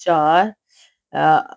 4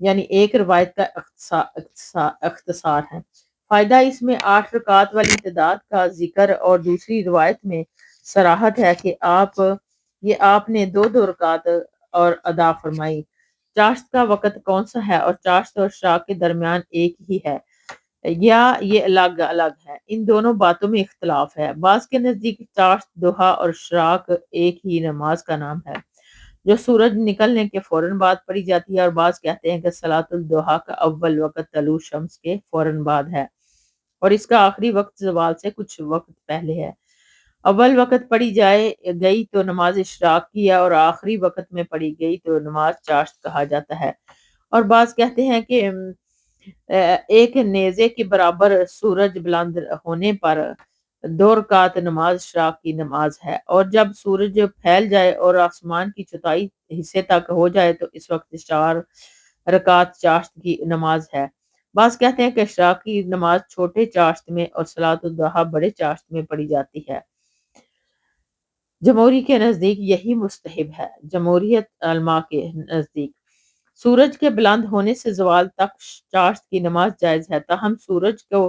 یعنی ایک روایت کا اختصار ہے۔ فائدہ اس میں 8 رکعت والی تعداد کا ذکر اور دوسری روایت میں صراحت ہے کہ آپ نے 2 رکعت اور ادا فرمائی۔ چاشت کا وقت کون سا ہے اور چاشت اور اشراق کے درمیان ایک ہی ہے یا یہ الگ الگ ہے؟ ان دونوں باتوں میں اختلاف ہے۔ بعض کے نزدیک چاشت، دوحہ اور اشراق ایک ہی نماز کا نام ہے جو سورج نکلنے کے فوراً بعد پڑھی جاتی ہے، اور بعض کہتے ہیں کہ صلاۃ الضحیٰ کا اول وقت طلوع شمس کے فوراً بعد ہے اور اس کا آخری وقت زوال سے کچھ وقت پہلے ہے۔ اول وقت پڑھی گئی تو نماز اشراق کی ہے اور آخری وقت میں پڑھی گئی تو نماز چاشت کہا جاتا ہے، اور بعض کہتے ہیں کہ ایک نیزے کے برابر سورج بلند ہونے پر 2 رکعت نماز اشراق کی نماز ہے، اور جب سورج پھیل جائے اور آسمان کی چوتھائی حصے تک ہو جائے تو اس وقت 4 رکعت چاشت کی نماز ہے۔ بعض کہتے ہیں کہ اشراق کی نماز چھوٹے چاشت میں اور صلاۃ الضحیٰ بڑے چاشت میں پڑھی جاتی ہے۔ جمہوری کے نزدیک یہی مستحب ہے۔ جمہوریت علماء کے نزدیک سورج کے بلند ہونے سے زوال تک چاشت کی نماز جائز ہے، تاہم سورج کو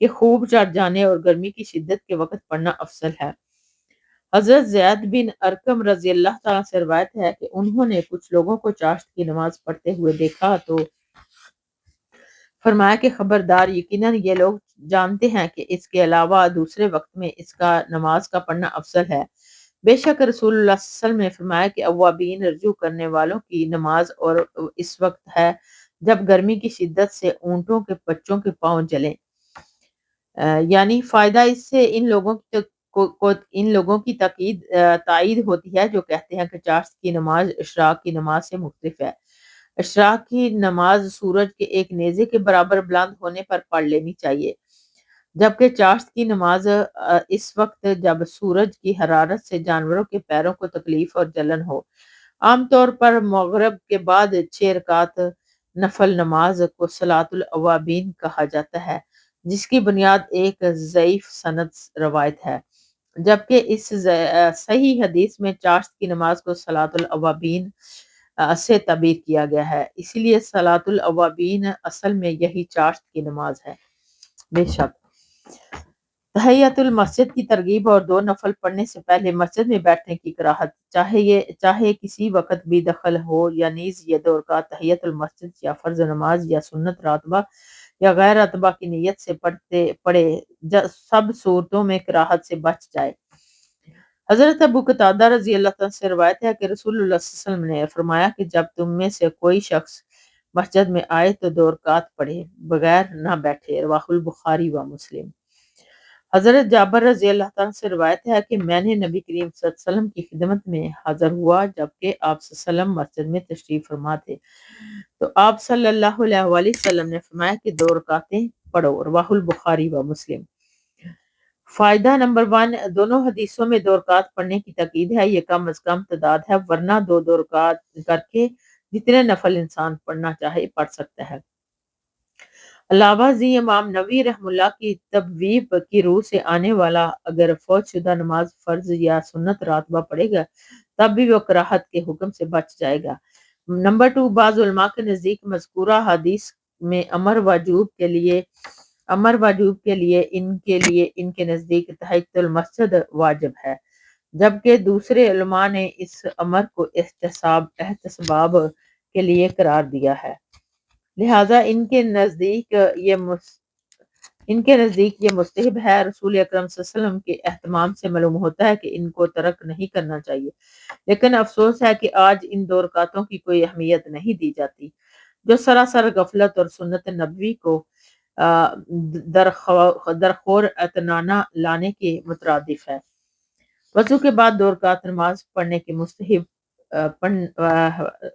کے خوب چڑھ جانے اور گرمی کی شدت کے وقت پڑھنا افضل ہے۔ حضرت زید بن ارقم رضی اللہ تعالیٰ سے روایت ہے کہ انہوں نے کچھ لوگوں کو چاشت کی نماز پڑھتے ہوئے دیکھا تو فرمایا کہ خبردار، یقیناً یہ لوگ جانتے ہیں کہ اس کے علاوہ دوسرے وقت میں اس کا نماز کا پڑھنا افضل ہے۔ بے شک رسول اللہ صلی اللہ علیہ وسلم نے فرمایا کہ اوابین رجوع کرنے والوں کی نماز اور اس وقت ہے جب گرمی کی شدت سے اونٹوں کے بچوں کے پاؤں جلیں۔ یعنی فائدہ اس سے ان لوگوں کی تائید ہوتی ہے جو کہتے ہیں کہ چاشت کی نماز اشراق کی نماز سے مختلف ہے۔ اشراق کی نماز سورج کے ایک نیزے کے برابر بلند ہونے پر پڑھ لینی چاہیے، جبکہ چاشت کی نماز اس وقت جب سورج کی حرارت سے جانوروں کے پیروں کو تکلیف اور جلن ہو۔ عام طور پر مغرب کے بعد 6 رکعت نفل نماز کو صلاۃ الاوابین کہا جاتا ہے، جس کی بنیاد ایک ضعیف سند روایت ہے، جبکہ اس صحیح حدیث میں چاشت کی نماز کو صلاۃ الاوابین سے تعبیر کیا گیا ہے، اسی لیے صلاۃ الاوابین اصل میں یہی چاشت کی نماز ہے۔ بے شک تحیۃ المسجد کی ترغیب اور 2 نفل پڑھنے سے پہلے مسجد میں بیٹھنے کی کراہت، چاہے کسی وقت بھی دخل ہو یا نیز یہ 2 رکعت تحیۃ المسجد یا فرض نماز یا سنت راتبہ یا غیر راتبہ کی نیت سے پڑھے سب صورتوں میں کراہت سے بچ جائے۔ حضرت ابو قتادہ رضی اللہ عنہ سے روایت ہے کہ رسول اللہ صلی اللہ علیہ وسلم نے فرمایا کہ جب تم میں سے کوئی شخص مسجد میں آئے تو 2 رکعت پڑھے بغیر نہ بیٹھے، رواہ البخاری و مسلم۔ حضرت جابر رضی اللہ عنہ سے روایت ہے کہ میں نے نبی کریم صلی اللہ علیہ وسلم کی خدمت میں حاضر ہوا جبکہ آپ صلی اللہ علیہ وسلم مسجد میں تشریف فرما تھے، تو آپ صلی اللہ علیہ وآلہ وسلم نے فرمایا کہ 2 رکعتیں پڑھو، رواہ البخاری و مسلم۔ فائدہ نمبر 1، دونوں حدیثوں میں 2 رکعت پڑھنے کی تاکید ہے، یہ کم از کم تعداد ہے، ورنہ 2 رکعت کر کے جتنے نفل انسان پڑھنا چاہے پڑھ سکتا ہے۔ علاوہ ازیں امام نووی رحم اللہ کی تبویب کی روح سے آنے والا اگر فوت شدہ نماز فرض یا سنت راتبہ پڑھے گا تب بھی وہ کراہت کے حکم سے بچ جائے گا۔ نمبر 2، بعض علماء کے نزدیک مذکورہ حدیث میں امر وجوب کے لیے ان کے نزدیک تحیۃ المسجد واجب ہے، جبکہ دوسرے علماء نے اس امر کو احتساب کے لیے قرار دیا ہے، لہذا ان کے نزدیک یہ مستحب ہے۔ رسول اکرم صلی اللہ علیہ وسلم کے اہتمام سے معلوم ہوتا ہے کہ ان کو ترک نہیں کرنا چاہیے، لیکن افسوس ہے کہ آج ان 2 رکعتوں کی کوئی اہمیت نہیں دی جاتی، جو سراسر غفلت اور سنت نبوی کو درخور اطنانہ لانے کے مترادف ہے۔ وضو کے بعد 2 رکعت نماز پڑھنے کے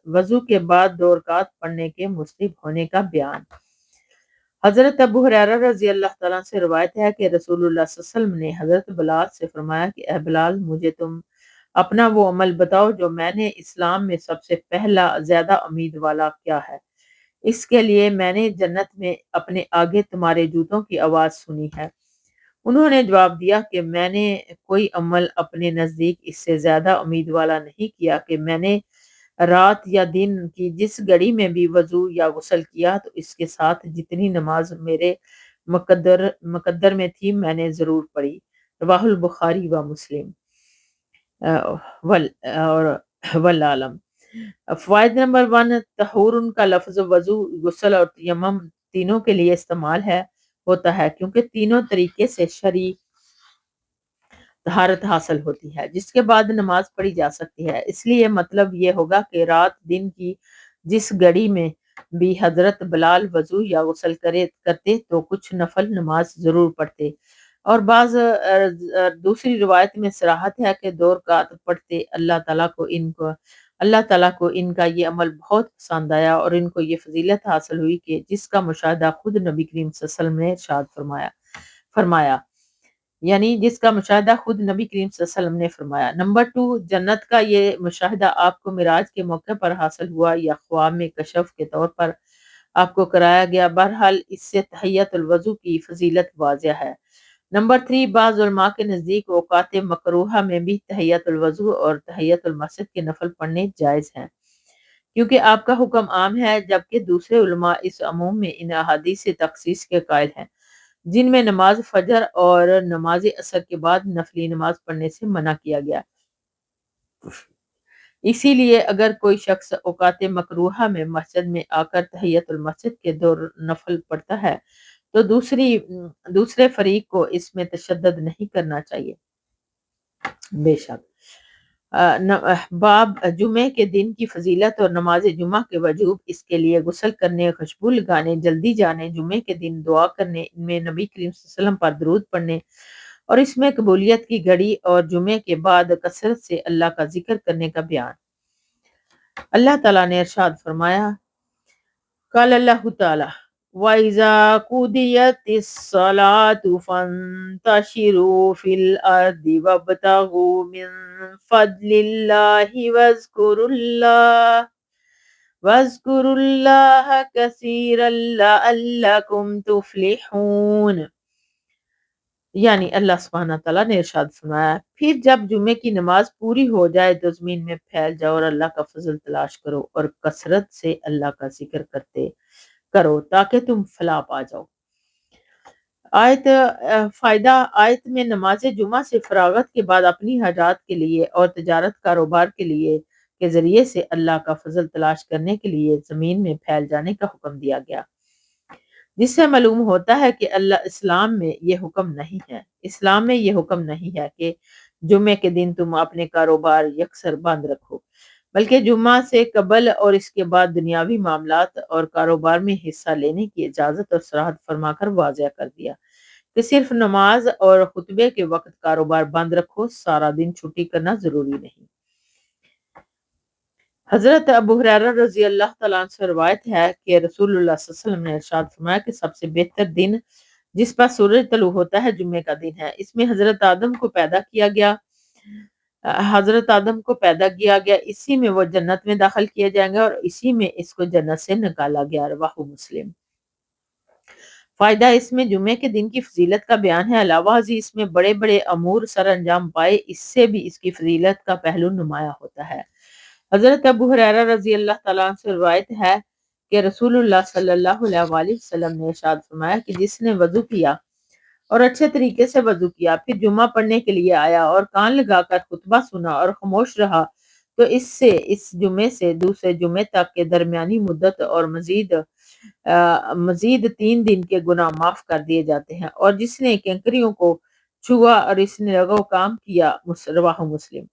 وضو کے بعد 2 رکعت پڑھنے کے مستحب ہونے کا بیان۔ حضرت ابو ہریرہ رضی اللہ تعالیٰ سے روایت ہے کہ رسول اللہ صلی اللہ علیہ وسلم نے حضرت بلال سے فرمایا کہ اے بلال، مجھے تم اپنا وہ عمل بتاؤ جو میں نے اسلام میں سب سے پہلا زیادہ امید والا کیا ہے، اس کے لیے میں نے جنت میں اپنے آگے تمہارے جوتوں کی آواز سنی ہے۔ انہوں نے جواب دیا کہ میں نے کوئی عمل اپنے نزدیک اس سے زیادہ امید والا نہیں کیا کہ میں نے رات یا دن کی جس گھڑی میں بھی وضو یا غسل کیا تو اس کے ساتھ جتنی نماز میرے مقدر میں تھی میں نے ضرور پڑھی۔ رواہ البخاری و مسلم اور والعالم۔ فوائد نمبر 1، طہور کا لفظ وضو، غسل اور تیمم تینوں کے لیے استعمال ہوتا ہے کیونکہ تینوں طریقے سے شرعی طہارت حاصل ہوتی ہے جس کے بعد نماز پڑھی جا سکتی ہے۔ اس لیے مطلب یہ ہوگا کہ رات دن کی جس گھڑی میں بھی حضرت بلال وضو یا غسل کرتے تو کچھ نفل نماز ضرور پڑھتے، اور بعض دوسری روایت میں صراحت ہے کہ 2 رکعت پڑھتے۔ اللہ تعالیٰ کو ان کا یہ عمل بہت پسند آیا اور ان کو یہ فضیلت حاصل ہوئی کہ جس کا مشاہدہ خود نبی کریم صلی اللہ علیہ وسلم نے ارشاد فرمایا، یعنی جس کا مشاہدہ خود نبی کریم صلی اللہ علیہ وسلم نے فرمایا۔ نمبر 2، جنت کا یہ مشاہدہ آپ کو معراج کے موقع پر حاصل ہوا یا خواب میں کشف کے طور پر آپ کو کرایا گیا، بہرحال اس سے تحیت الوضو کی فضیلت واضح ہے۔ نمبر 3، بعض علماء کے نزدیک اوقات مکروہہ میں بھی تحیت الوضو اور تحیت المسجد کے نفل پڑھنے جائز ہیں کیونکہ آپ کا حکم عام ہے، جبکہ دوسرے علماء اس عموم میں ان احادیث سے تخصیص کے قائل ہیں جن میں نماز فجر اور نماز عصر کے بعد نفلی نماز پڑھنے سے منع کیا گیا۔ اسی لیے اگر کوئی شخص اوقات مکروہہ میں مسجد میں آ کر تحیت المسجد کے 2 نفل پڑھتا ہے تو دوسرے فریق کو اس میں تشدد نہیں کرنا چاہیے۔ بے شک باب جمعے کے دن کی فضیلت اور نماز جمعہ کے وجوب، اس کے لیے غسل کرنے، خوشبو لگانے، جلدی جانے، جمعے کے دن دعا کرنے، ان میں نبی کریم صلی اللہ علیہ وسلم پر درود پڑھنے اور اس میں قبولیت کی گھڑی اور جمعے کے بعد کثرت سے اللہ کا ذکر کرنے کا بیان۔ اللہ تعالیٰ نے ارشاد فرمایا، قال اللہ تعالیٰ وَإِذَا قُضِيَتِ الصَّلَاةُ فَانتَشِرُوا فِي الْأَرْضِ وَابْتَغُوا مِن فَضْلِ اللَّهِ وَاذْكُرُوا اللَّهَ كَثِيرًا لَعَلَّكُمْ تُفْلِحُونَ۔ یعنی اللہ سبحانہ تعالیٰ نے ارشاد فرمایا، پھر جب جمعے کی نماز پوری ہو جائے تو زمین میں پھیل جاؤ اور اللہ کا فضل تلاش کرو اور کثرت سے اللہ کا ذکر کرو تاکہ تم فلاح پا جاؤ۔ فائدہ آیت میں نماز جمعہ سے فراغت کے بعد اپنی حاجات کے لیے اور تجارت کاروبار کے ذریعے سے اللہ کا فضل تلاش کرنے کے لیے زمین میں پھیل جانے کا حکم دیا گیا، جس سے معلوم ہوتا ہے کہ اسلام میں یہ حکم نہیں ہے کہ جمعے کے دن تم اپنے کاروبار یکسر بند رکھو، بلکہ جمعہ سے قبل اور اس کے بعد دنیاوی معاملات اور کاروبار میں حصہ لینے کی اجازت اور صراحت فرما کر واضح کر دیا کہ صرف نماز اور خطبے کے وقت کاروبار بند رکھو، سارا دن چھٹی کرنا ضروری نہیں۔ حضرت ابو ہریرہ رضی اللہ تعالیٰ عنہ سے روایت ہے کہ رسول اللہ صلی اللہ علیہ وسلم نے ارشاد فرمایا کہ سب سے بہتر دن جس پر سورج طلوع ہوتا ہے جمعے کا دن ہے، اس میں حضرت آدم کو پیدا کیا گیا، اسی میں وہ جنت میں داخل کیے جائیں گے اور اسی میں اس کو جنت سے نکالا گیا۔ رواہ مسلم۔ فائدہ اس میں جمعے کے دن کی فضیلت کا بیان ہے، علاوہ ازیں اس میں بڑے بڑے امور سر انجام پائے، اس سے بھی اس کی فضیلت کا پہلو نمایاں ہوتا ہے۔ حضرت ابو ہریرہ رضی اللہ تعالیٰ عنہ سے روایت ہے کہ رسول اللہ صلی اللہ علیہ وآلہ وسلم نے ارشاد فرمایا کہ جس نے وضو کیا اور اچھے طریقے سے وضو کیا، پھر جمعہ پڑھنے کے لیے آیا اور کان لگا کر خطبہ سنا اور خاموش رہا تو اس جمعے سے دوسرے جمعے تک کے درمیانی مدت اور مزید 3 دن کے گناہ معاف کر دیے جاتے ہیں، اور جس نے کنکریوں کو چھوا اور اس نے لگو کام کیا۔ رواہ مسلم۔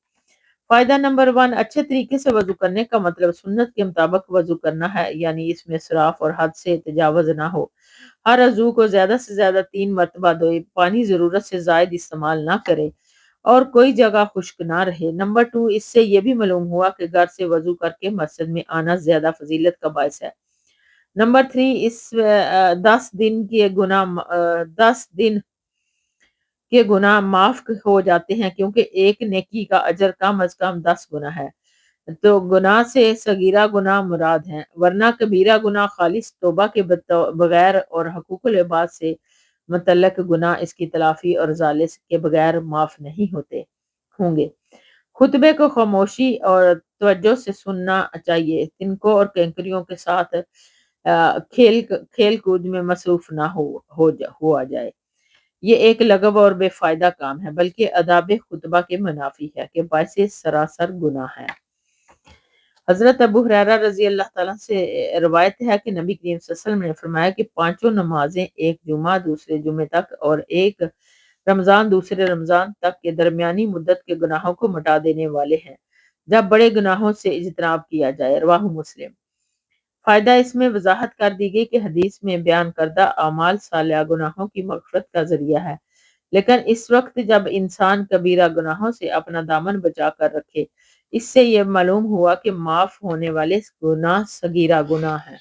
فائدہ نمبر 1، اچھے طریقے سے وضو کرنے کا مطلب سنت کے مطابق وضو کرنا ہے، یعنی اس میں اسراف اور حد سے تجاوز نہ ہو، ہر عضو کو زیادہ سے زیادہ 3 مرتبہ دھوئے، پانی ضرورت سے زائد استعمال نہ کرے اور کوئی جگہ خشک نہ رہے۔ نمبر 2، اس سے یہ بھی معلوم ہوا کہ گھر سے وضو کر کے مسجد میں آنا زیادہ فضیلت کا باعث ہے۔ نمبر 3، اس 10 دن کے گناہ معاف ہو جاتے ہیں کیونکہ ایک نیکی کا اجر کم از کم 10 گنا ہے، تو گناہ سے صغیرہ گناہ مراد ہیں، ورنہ کبیرہ گناہ خالص توبہ کے بغیر اور حقوق العباد سے متعلق گناہ اس کی تلافی اور ازالے کے بغیر معاف نہیں ہوں گے۔ خطبے کو خاموشی اور توجہ سے سننا چاہیے، تنکوں اور کینکریوں کے ساتھ کھیل کود میں مصروف نہ ہوا جائے۔ یہ ایک لغو اور بے فائدہ کام ہے، بلکہ آداب خطبہ کے منافی ہے کہ باعث سراسر گناہ ہے۔ حضرت ابو ہریرہ رضی اللہ تعالیٰ سے روایت ہے کہ نبی کریم صلی اللہ علیہ وسلم نے فرمایا کہ پانچوں نمازیں، ایک جمعہ دوسرے جمعے تک اور ایک رمضان دوسرے رمضان تک کے درمیانی مدت کے گناہوں کو مٹا دینے والے ہیں، جب بڑے گناہوں سے اجتناب کیا جائے۔ رواہ مسلم۔ فائدہ اس میں وضاحت کر دی گئی کہ حدیث میں بیان کردہ اعمال صالحہ گناہوں کی مغفرت کا ذریعہ ہے، لیکن اس وقت جب انسان کبیرہ گناہوں سے اپنا دامن بچا کر رکھے، اس سے یہ معلوم ہوا کہ معاف ہونے والے گناہ صغیرہ گناہ ہیں۔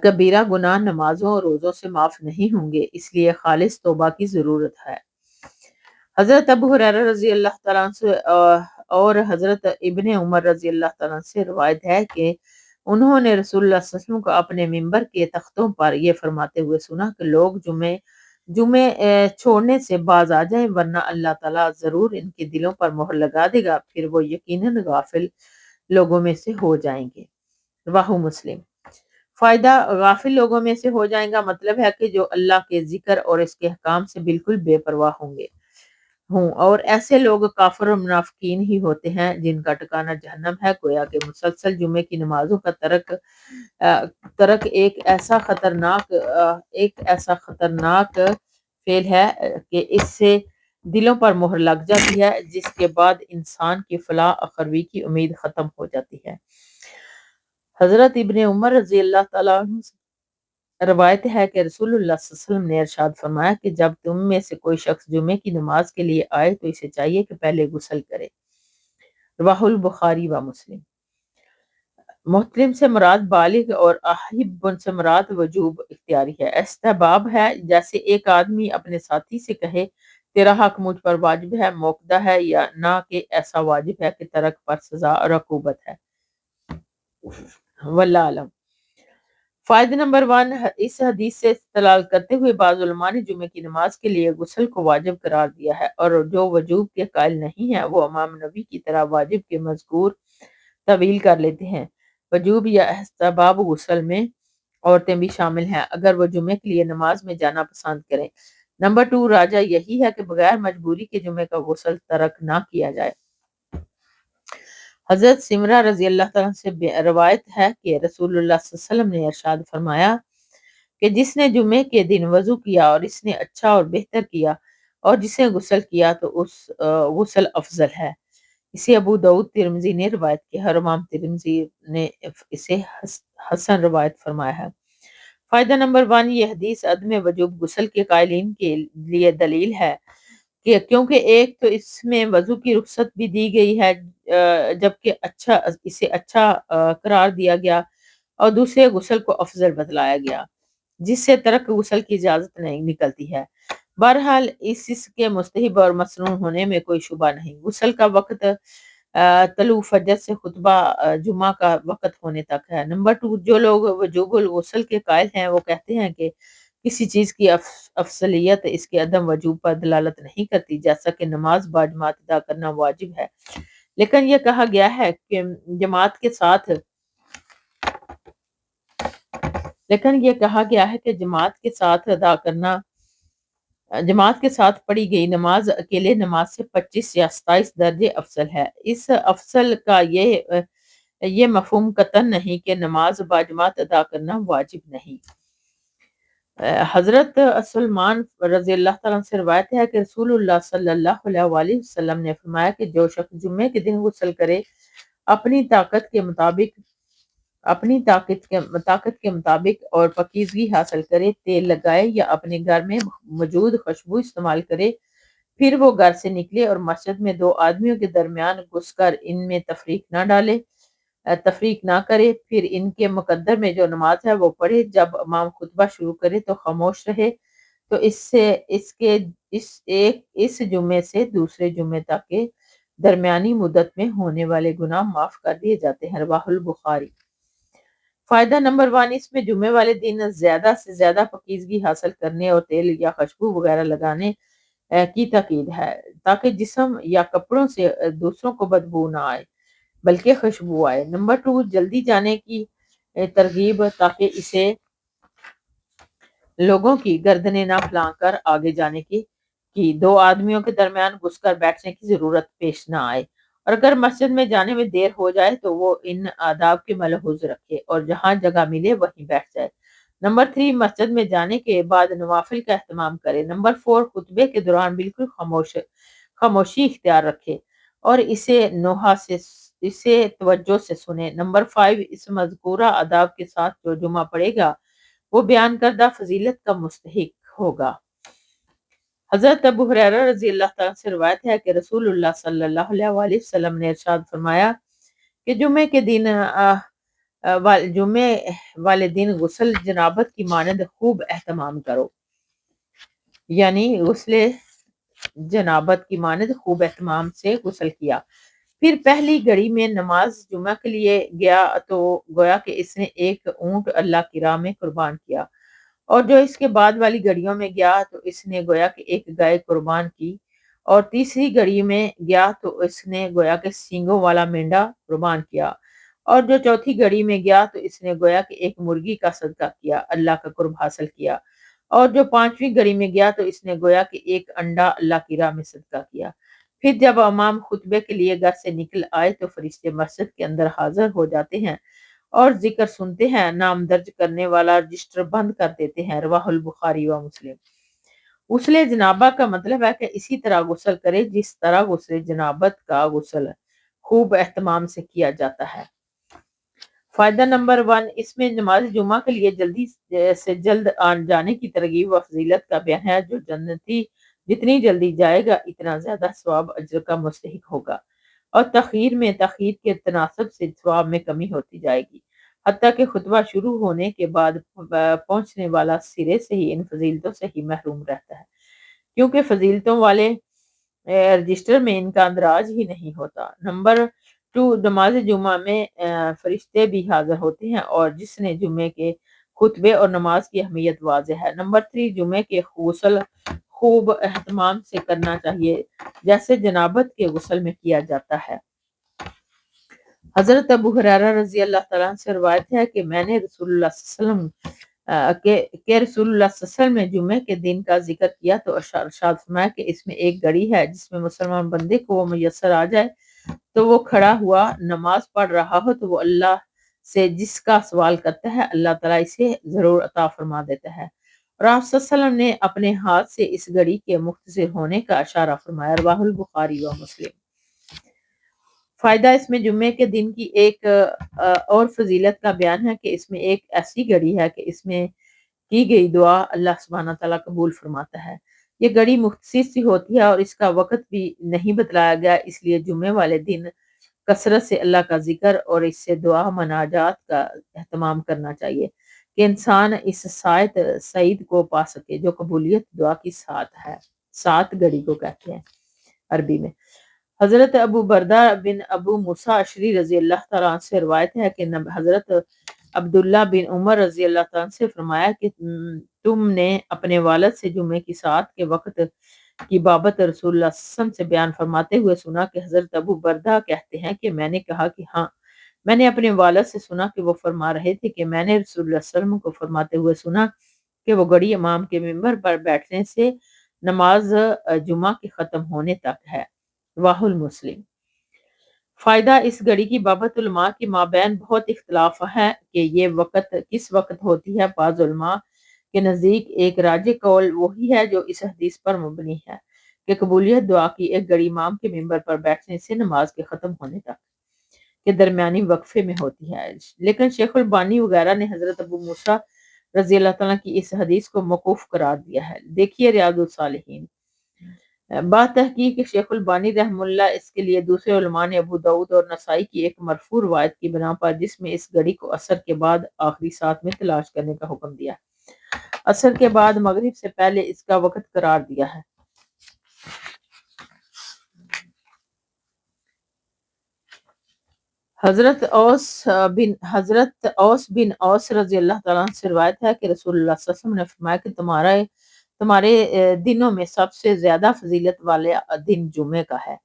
کبیرہ گناہ نمازوں اور روزوں سے معاف نہیں ہوں گے، اس لیے خالص توبہ کی ضرورت ہے۔ حضرت ابو ہریرہ رضی اللہ تعالیٰ عنہ سے اور حضرت ابن عمر رضی اللہ تعالیٰ عنہ سے روایت ہے کہ انہوں نے رسول اللہ صلی اللہ علیہ وسلم کو اپنے ممبر کے تختوں پر یہ فرماتے ہوئے سنا کہ لوگ جمعے چھوڑنے سے باز آ جائیں، ورنہ اللہ تعالیٰ ضرور ان کے دلوں پر مہر لگا دے گا، پھر وہ یقیناً غافل لوگوں میں سے ہو جائیں گے۔ رواہ مسلم۔ فائدہ غافل لوگوں میں سے ہو جائیں گا مطلب ہے کہ جو اللہ کے ذکر اور اس کے احکام سے بالکل بے پرواہ ہوں، اور ایسے لوگ کافر اور منافقین ہی ہوتے ہیں جن کا ٹھکانہ جہنم ہے۔ گویا کہ مسلسل جمعے کی نمازوں کا ترک ایک ایسا خطرناک فعل ہے کہ اس سے دلوں پر مہر لگ جاتی ہے، جس کے بعد انسان کی فلاح اخروی کی امید ختم ہو جاتی ہے۔ حضرت ابن عمر رضی اللہ تعالیٰ عنہ سے روایت ہے کہ رسول اللہ صلی اللہ علیہ وسلم نے ارشاد فرمایا کہ جب تم میں سے کوئی شخص جمعے کی نماز کے لیے آئے تو اسے چاہیے کہ پہلے غسل کرے۔ رواہ البخاری و مسلم۔ محتلم سے مراد بالغ اور احب سے مراد وجوب اختیاری ہے، استحباب ہے، جیسے ایک آدمی اپنے ساتھی سے کہے تیرا حق مجھ پر واجب ہے، موقدہ ہے، یا نہ کہ ایسا واجب ہے کہ ترک پر سزا اور عقوبت ہے۔ واللہ علم۔ فائدہ نمبر 1، اس حدیث سے استدلال کرتے ہوئے بعض علماء نے جمعے کی نماز کے لیے غسل کو واجب قرار دیا ہے، اور جو وجوب کے قائل نہیں ہیں وہ امام نبی کی طرح واجب کے مذکور طویل کر لیتے ہیں۔ وجوب یا استحباب غسل میں عورتیں بھی شامل ہیں اگر وہ جمعے کے لیے نماز میں جانا پسند کریں۔ نمبر 2، راجہ یہی ہے کہ بغیر مجبوری کے جمعے کا غسل ترک نہ کیا جائے۔ حضرت سمرہ رضی اللہ تعالیٰ سے روایت ہے کہ رسول اللہ صلی اللہ علیہ وسلم نے ارشاد فرمایا کہ جس نے جمعے کے دن وضو کیا اور اس نے اچھا اور بہتر کیا اور جس نے غسل کیا تو اس غسل افضل ہے۔ اسے ابو داؤد ترمذی نے روایت کیا ہے، امام ترمذی نے اسے حسن روایت فرمایا ہے۔ فائدہ نمبر 1، یہ حدیث عدم وجوب غسل کے قائلین کے لیے دلیل ہے کہ کیونکہ ایک تو اس میں وضو کی رخصت بھی دی گئی ہے، جبکہ اسے اچھا قرار دیا گیا، اور دوسرے غسل کو افضل بتلایا گیا، جس سے ترک غسل کی اجازت نہیں نکلتی ہے۔ بہرحال اس کے مستحب اور مسنون ہونے میں کوئی شبہ نہیں۔ غسل کا وقت طلوع فجر سے خطبہ جمعہ کا وقت ہونے تک ہے۔ نمبر 2، جو لوگ وجوب الغسل کے قائل ہیں وہ کہتے ہیں کہ کسی چیز کی افضلیت اس کے عدم وجوب پر دلالت نہیں کرتی، جیسا کہ نماز باجماعت ادا کرنا واجب ہے، لیکن یہ کہا گیا ہے کہ جماعت کے ساتھ پڑھی گئی نماز اکیلے نماز سے 25 یا 27 درجے افضل ہے۔ اس افضل کا یہ مفہوم قطعاً نہیں کہ نماز باجماعت ادا کرنا واجب نہیں۔ حضرت سلمان رضی اللہ تعالیٰ سے روایت ہے کہ رسول اللہ صلی اللہ علیہ وآلہ وسلم نے فرمایا کہ جو شخص جمعے کے دن غسل کرے، اپنی طاقت کے مطابق اور پاکیزگی حاصل کرے، تیل لگائے یا اپنے گھر میں موجود خوشبو استعمال کرے، پھر وہ گھر سے نکلے اور مسجد میں 2 آدمیوں کے درمیان گھس کر ان میں تفریق نہ کرے، پھر ان کے مقدر میں جو نماز ہے وہ پڑھے، جب امام خطبہ شروع کرے تو خاموش رہے، تو اس جمعے سے دوسرے جمعے تک کے درمیانی مدت میں ہونے والے گناہ معاف کر دیے جاتے ہیں۔ رواہ البخاری۔ فائدہ نمبر 1، اس میں جمعے والے دن زیادہ سے زیادہ پاکیزگی حاصل کرنے اور تیل یا خوشبو وغیرہ لگانے کی تاکید ہے، تاکہ جسم یا کپڑوں سے دوسروں کو بدبو نہ آئے بلکہ خوشبو آئے۔ نمبر 2، جلدی جانے کی ترغیب، تاکہ اسے لوگوں کی گردنیں نہ پھلانگ کر آگے جانے کی دو آدمیوں کے درمیان گھس کر بیٹھنے کی ضرورت پیش نہ آئے، اور اگر مسجد میں جانے میں دیر ہو جائے تو وہ ان آداب کے ملحوظ رکھے اور جہاں جگہ ملے وہیں بیٹھ جائے۔ نمبر 3، مسجد میں جانے کے بعد نوافل کا اہتمام کرے۔ نمبر 4، خطبے کے دوران بالکل خاموشی اختیار رکھے اور اسے توجہ سے سنے۔ نمبر 5، اس مذکورہ آداب کے ساتھ جو جمعہ پڑھے گا وہ بیان کردہ فضیلت کا مستحق ہوگا۔ حضرت ابو ہریرہ رضی اللہ تعالیٰ سے روایت ہے کہ رسول اللہ صلی اللہ علیہ وآلہ وسلم نے ارشاد فرمایا کہ جمعے والے دن غسل جنابت کی مانند خوب اہتمام کرو، یعنی غسل جنابت کی مانند خوب اہتمام سے غسل کیا، پھر پہلی گھڑی میں نماز جمعہ کے لیے گیا تو گویا کہ اس نے ایک اونٹ اللہ کی راہ میں قربان کیا، اور جو اس کے بعد والی گھڑیوں میں گیا تو اس نے گویا کہ ایک گائے قربان کی، اور تیسری گھڑی میں گیا تو اس نے گویا کہ سینگوں والا مینڈا قربان کیا، اور جو چوتھی گھڑی میں گیا تو اس نے گویا کہ ایک مرغی کا صدقہ کیا، اللہ کا قرب حاصل کیا، اور جو پانچویں گھڑی میں گیا تو اس نے گویا کہ ایک انڈا اللہ کی راہ میں صدقہ کیا۔ پھر جب امام خطبے کے لیے گھر سے نکل آئے تو فرشتے مسجد کے اندر حاضر ہو جاتے ہیں اور ذکر سنتے ہیں، نام درج کرنے والا رجسٹر بند کر دیتے ہیں۔ رواہ البخاری و مسلم۔ غسل جنابہ کا مطلب ہے کہ اسی طرح غسل کرے جس طرح غسل جنابت کا غسل خوب اہتمام سے کیا جاتا ہے۔ فائدہ نمبر 1، اس میں نماز جمعہ کے لیے جلدی سے جلد آن جانے کی ترغیب و فضیلت کا بیان ہے۔ جو جنتی جتنی جلدی جائے گا اتنا زیادہ ثواب اجر کا مستحق ہوگا، اور تاخیر کے تناسب سے ثواب میں کمی ہوتی جائے گی، حتیٰ کہ خطبہ شروع ہونے کے بعد پہنچنے والا سرے سے ہی ان فضیلتوں سے ہی محروم رہتا ہے، کیونکہ فضیلتوں والے رجسٹر میں ان کا اندراج ہی نہیں ہوتا۔ نمبر 2، نماز جمعہ میں فرشتے بھی حاضر ہوتے ہیں، اور جس نے جمعے کے خطبے اور نماز کی اہمیت واضح ہے۔ نمبر 3، جمعے کے غسل خوب اہتمام سے کرنا چاہیے جیسے جنابت کے غسل میں کیا جاتا ہے۔ حضرت ابو ہریرہ رضی اللہ تعالیٰ عنہ سے روایت ہے کہ میں نے رسول اللہ صلی اللہ علیہ وسلم رسول اللہ صلی اللہ علیہ وسلم نے جمعے کے دن کا ذکر کیا تو ارشاد فرمایا کہ اس میں ایک گھڑی ہے جس میں مسلمان بندے کو وہ میسر آ جائے تو وہ کھڑا ہوا نماز پڑھ رہا ہو تو وہ اللہ سے جس کا سوال کرتا ہے اللہ تعالیٰ اسے ضرور عطا فرما دیتا ہے، اور آپ صلی اللہ علیہ وسلم نے اپنے ہاتھ سے اس گھڑی کے مختصر ہونے کا اشارہ فرمایا۔ رواہ البخاری و مسلم۔ فائدہ، اس میں جمعے کے دن کی ایک اور فضیلت کا بیان ہے کہ اس میں ایک ایسی گھڑی ہے کہ اس میں کی گئی دعا اللہ سبحانہ تعالیٰ قبول فرماتا ہے۔ یہ گھڑی مختصر سی ہوتی ہے اور اس کا وقت بھی نہیں بتلایا گیا، اس لیے جمعے والے دن کثرت سے اللہ کا ذکر اور اس سے دعا مناجات کا اہتمام کرنا چاہیے کہ انسان اس سعید کو پا سکے جو قبولیت دعا کی ساتھ ہے۔ سات گھڑی کو کہتے ہیں عربی میں۔ حضرت ابو بردہ بن ابو موسیٰ اشعری رضی اللہ تعالیٰ عنہ سے روایت ہے کہ حضرت عبداللہ بن عمر رضی اللہ تعالیٰ عنہ سے فرمایا کہ تم نے اپنے والد سے جمعے کی ساعت کے وقت کی بابت رسول اللہ صلی اللہ علیہ وسلم سے بیان فرماتے ہوئے سنا کہ حضرت ابو بردہ کہتے ہیں کہ میں نے کہا کہ ہاں، میں نے اپنے والد سے سنا کہ وہ فرما رہے تھے کہ میں نے رسول اللہ صلی اللہ علیہ وسلم کو فرماتے ہوئے سنا کہ وہ گھڑی امام کے ممبر پر بیٹھنے سے نماز جمعہ کے ختم ہونے تک ہے۔ رواہ المسلم۔ فائدہ، اس گھڑی کی بابت علماء کے مابین بہت اختلاف ہے کہ یہ وقت کس وقت ہوتی ہے۔ بعض علماء کے نزدیک ایک راجح قول وہی ہے جو اس حدیث پر مبنی ہے کہ قبولیت دعا کی ایک گھڑی امام کے ممبر پر بیٹھنے سے نماز کے ختم ہونے تک کے درمیانی وقفے میں ہوتی ہے، لیکن شیخ البانی وغیرہ نے حضرت ابو موسیٰ رضی اللہ تعالیٰ کی اس حدیث کو موقوف قرار دیا ہے۔ دیکھیے ریاض الصالحین۔ بات تحقیق شیخ البانی رحمہ اللہ اس کے لیے دوسرے علماء نے ابو داؤد اور نسائی کی ایک مرفوع روایت کی بنا پر جس میں اس گھڑی کو عصر کے بعد آخری ساعت میں تلاش کرنے کا حکم دیا، عصر کے بعد مغرب سے پہلے اس کا وقت قرار دیا ہے۔ حضرت اوس بن اوس رضی اللہ تعالیٰ عنہ سے روایت ہے کہ رسول اللہ صلی اللہ علیہ وسلم نے فرمایا کہ تمہارے دنوں میں سب سے زیادہ فضیلت والے دن جمعے کا ہے،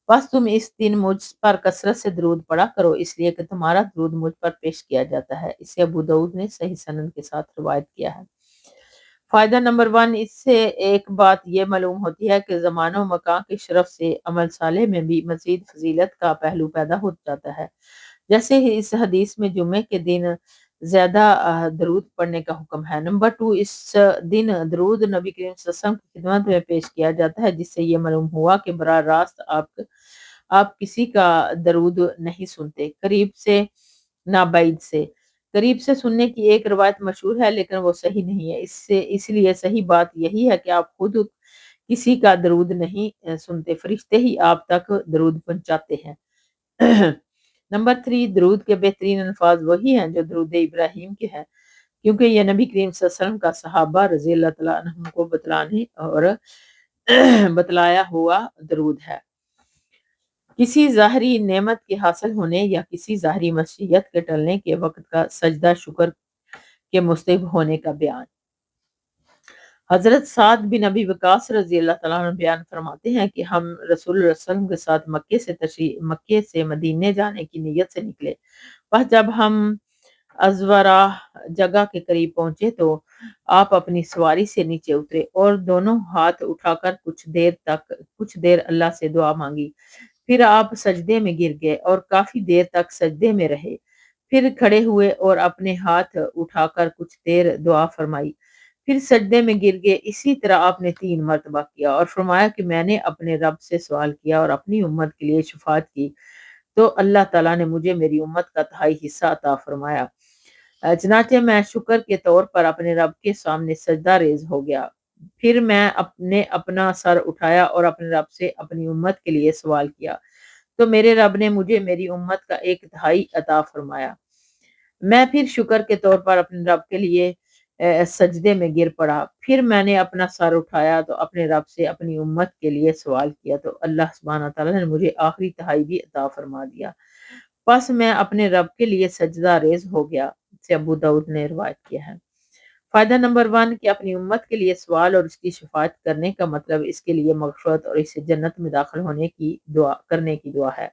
بس تم اس دن مجھ پر کثرت سے درود پڑا کرو، اس لیے کہ تمہارا درود مجھ پر پیش کیا جاتا ہے۔ اسے ابو داؤد نے صحیح سند کے ساتھ روایت کیا ہے۔ فائدہ نمبر 1، اس سے ایک بات یہ معلوم ہوتی ہے کہ زمان و مکان کی شرف سے عمل صالح میں بھی مزید فضیلت کا پہلو پیدا ہو جاتا ہے، جیسے ہی اس حدیث میں جمعے کے دن زیادہ درود پڑھنے کا حکم ہے۔ نمبر 2، اس دن درود نبی کریم صلی اللہ علیہ وسلم کی خدمت میں پیش کیا جاتا ہے، جس سے یہ معلوم ہوا کہ براہ راست آپ کسی کا درود نہیں سنتے، قریب سے نہ بعید سے۔ قریب سے سننے کی ایک روایت مشہور ہے، لیکن وہ صحیح نہیں ہے، اس لیے صحیح بات یہی ہے کہ آپ خود کسی کا درود نہیں سنتے، فرشتے ہی آپ تک درود پہنچاتے ہیں۔ نمبر 3، درود کے بہترین الفاظ وہی ہیں جو درود ابراہیم کے ہیں، کیونکہ یہ نبی کریم صلی اللہ علیہ وسلم کا صحابہ رضی اللہ تعالیٰ عنہم کو بتلانے اور بتلایا ہوا درود ہے۔ کسی ظاہری نعمت کے حاصل ہونے یا کسی ظاہری مصیبت کے ٹلنے کے وقت کا سجدہ شکر کے مستحب ہونے کا بیان۔ حضرت سعد بن ابی وقاص رضی اللہ تعالیٰ عنہ بیان فرماتے ہیں کہ ہم رسول اللہ صلی اللہ علیہ وسلم کے ساتھ مکے سے مدینے جانے کی نیت سے نکلے، بس جب ہم ازورا جگہ کے قریب پہنچے تو آپ اپنی سواری سے نیچے اترے اور دونوں ہاتھ اٹھا کر کچھ دیر اللہ سے دعا مانگی، پھر آپ سجدے میں گر گئے اور کافی دیر تک سجدے میں رہے، پھر کھڑے ہوئے اور اپنے ہاتھ اٹھا کر کچھ دیر دعا فرمائی، پھر سجدے میں گر گئے۔ اسی طرح آپ نے 3 مرتبہ کیا اور فرمایا کہ میں نے اپنے رب سے سوال کیا اور اپنی امت کے لیے شفاعت کی تو اللہ تعالیٰ نے مجھے میری امت کا 1/2 حصہ عطا فرمایا۔ چنانچہ میں شکر کے طور پر اپنے رب کے سامنے سجدہ ریز ہو گیا، پھر میں اپنا سر اٹھایا اور اپنے رب سے اپنی امت کے لیے سوال کیا تو میرے رب نے مجھے میری امت کا 1/2 عطا فرمایا۔ میں پھر شکر کے طور پر اپنے رب کے لیے سجدے میں گر پڑا، پھر میں نے اپنا سر اٹھایا تو اپنے رب سے اپنی امت کے لیے سوال کیا تو اللہ سبحانہ تعالیٰ نے مجھے آخری 1/2 بھی عطا فرما دیا، پس میں اپنے رب کے لیے سجدہ ریز ہو گیا، سے ابو داؤد نے روایت کیا ہے۔ فائدہ نمبر 1 کہ اپنی امت کے لیے سوال اور اس کی شفاعت کرنے کا مطلب اس کے لیے مغفرت اور اسے جنت میں داخل ہونے کی دعا کرنے کی دعا ہے۔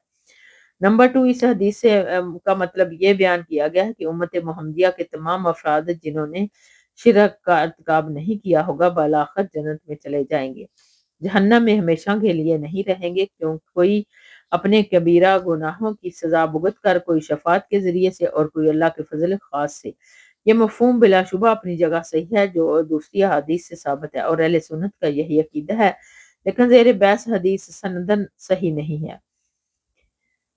نمبر 2، اس حدیث سے کا مطلب یہ بیان کیا گیا ہے کہ امت محمدیہ کے تمام افراد جنہوں نے شرک کا ارتکاب نہیں کیا ہوگا بالآخر جنت میں چلے جائیں گے، جہنم میں ہمیشہ کے لیے نہیں رہیں گے، کیوں کوئی اپنے کبیرہ گناہوں کی سزا بھگت کر، کوئی شفاعت کے ذریعے سے اور کوئی اللہ کے فضل خاص سے۔ یہ مفہوم بلا شبہ اپنی جگہ صحیح ہے جو دوسری حدیث سے ثابت ہے اور اہل سنت کا یہی عقیدہ ہے، لیکن زیر بحث حدیث سندن صحیح نہیں ہے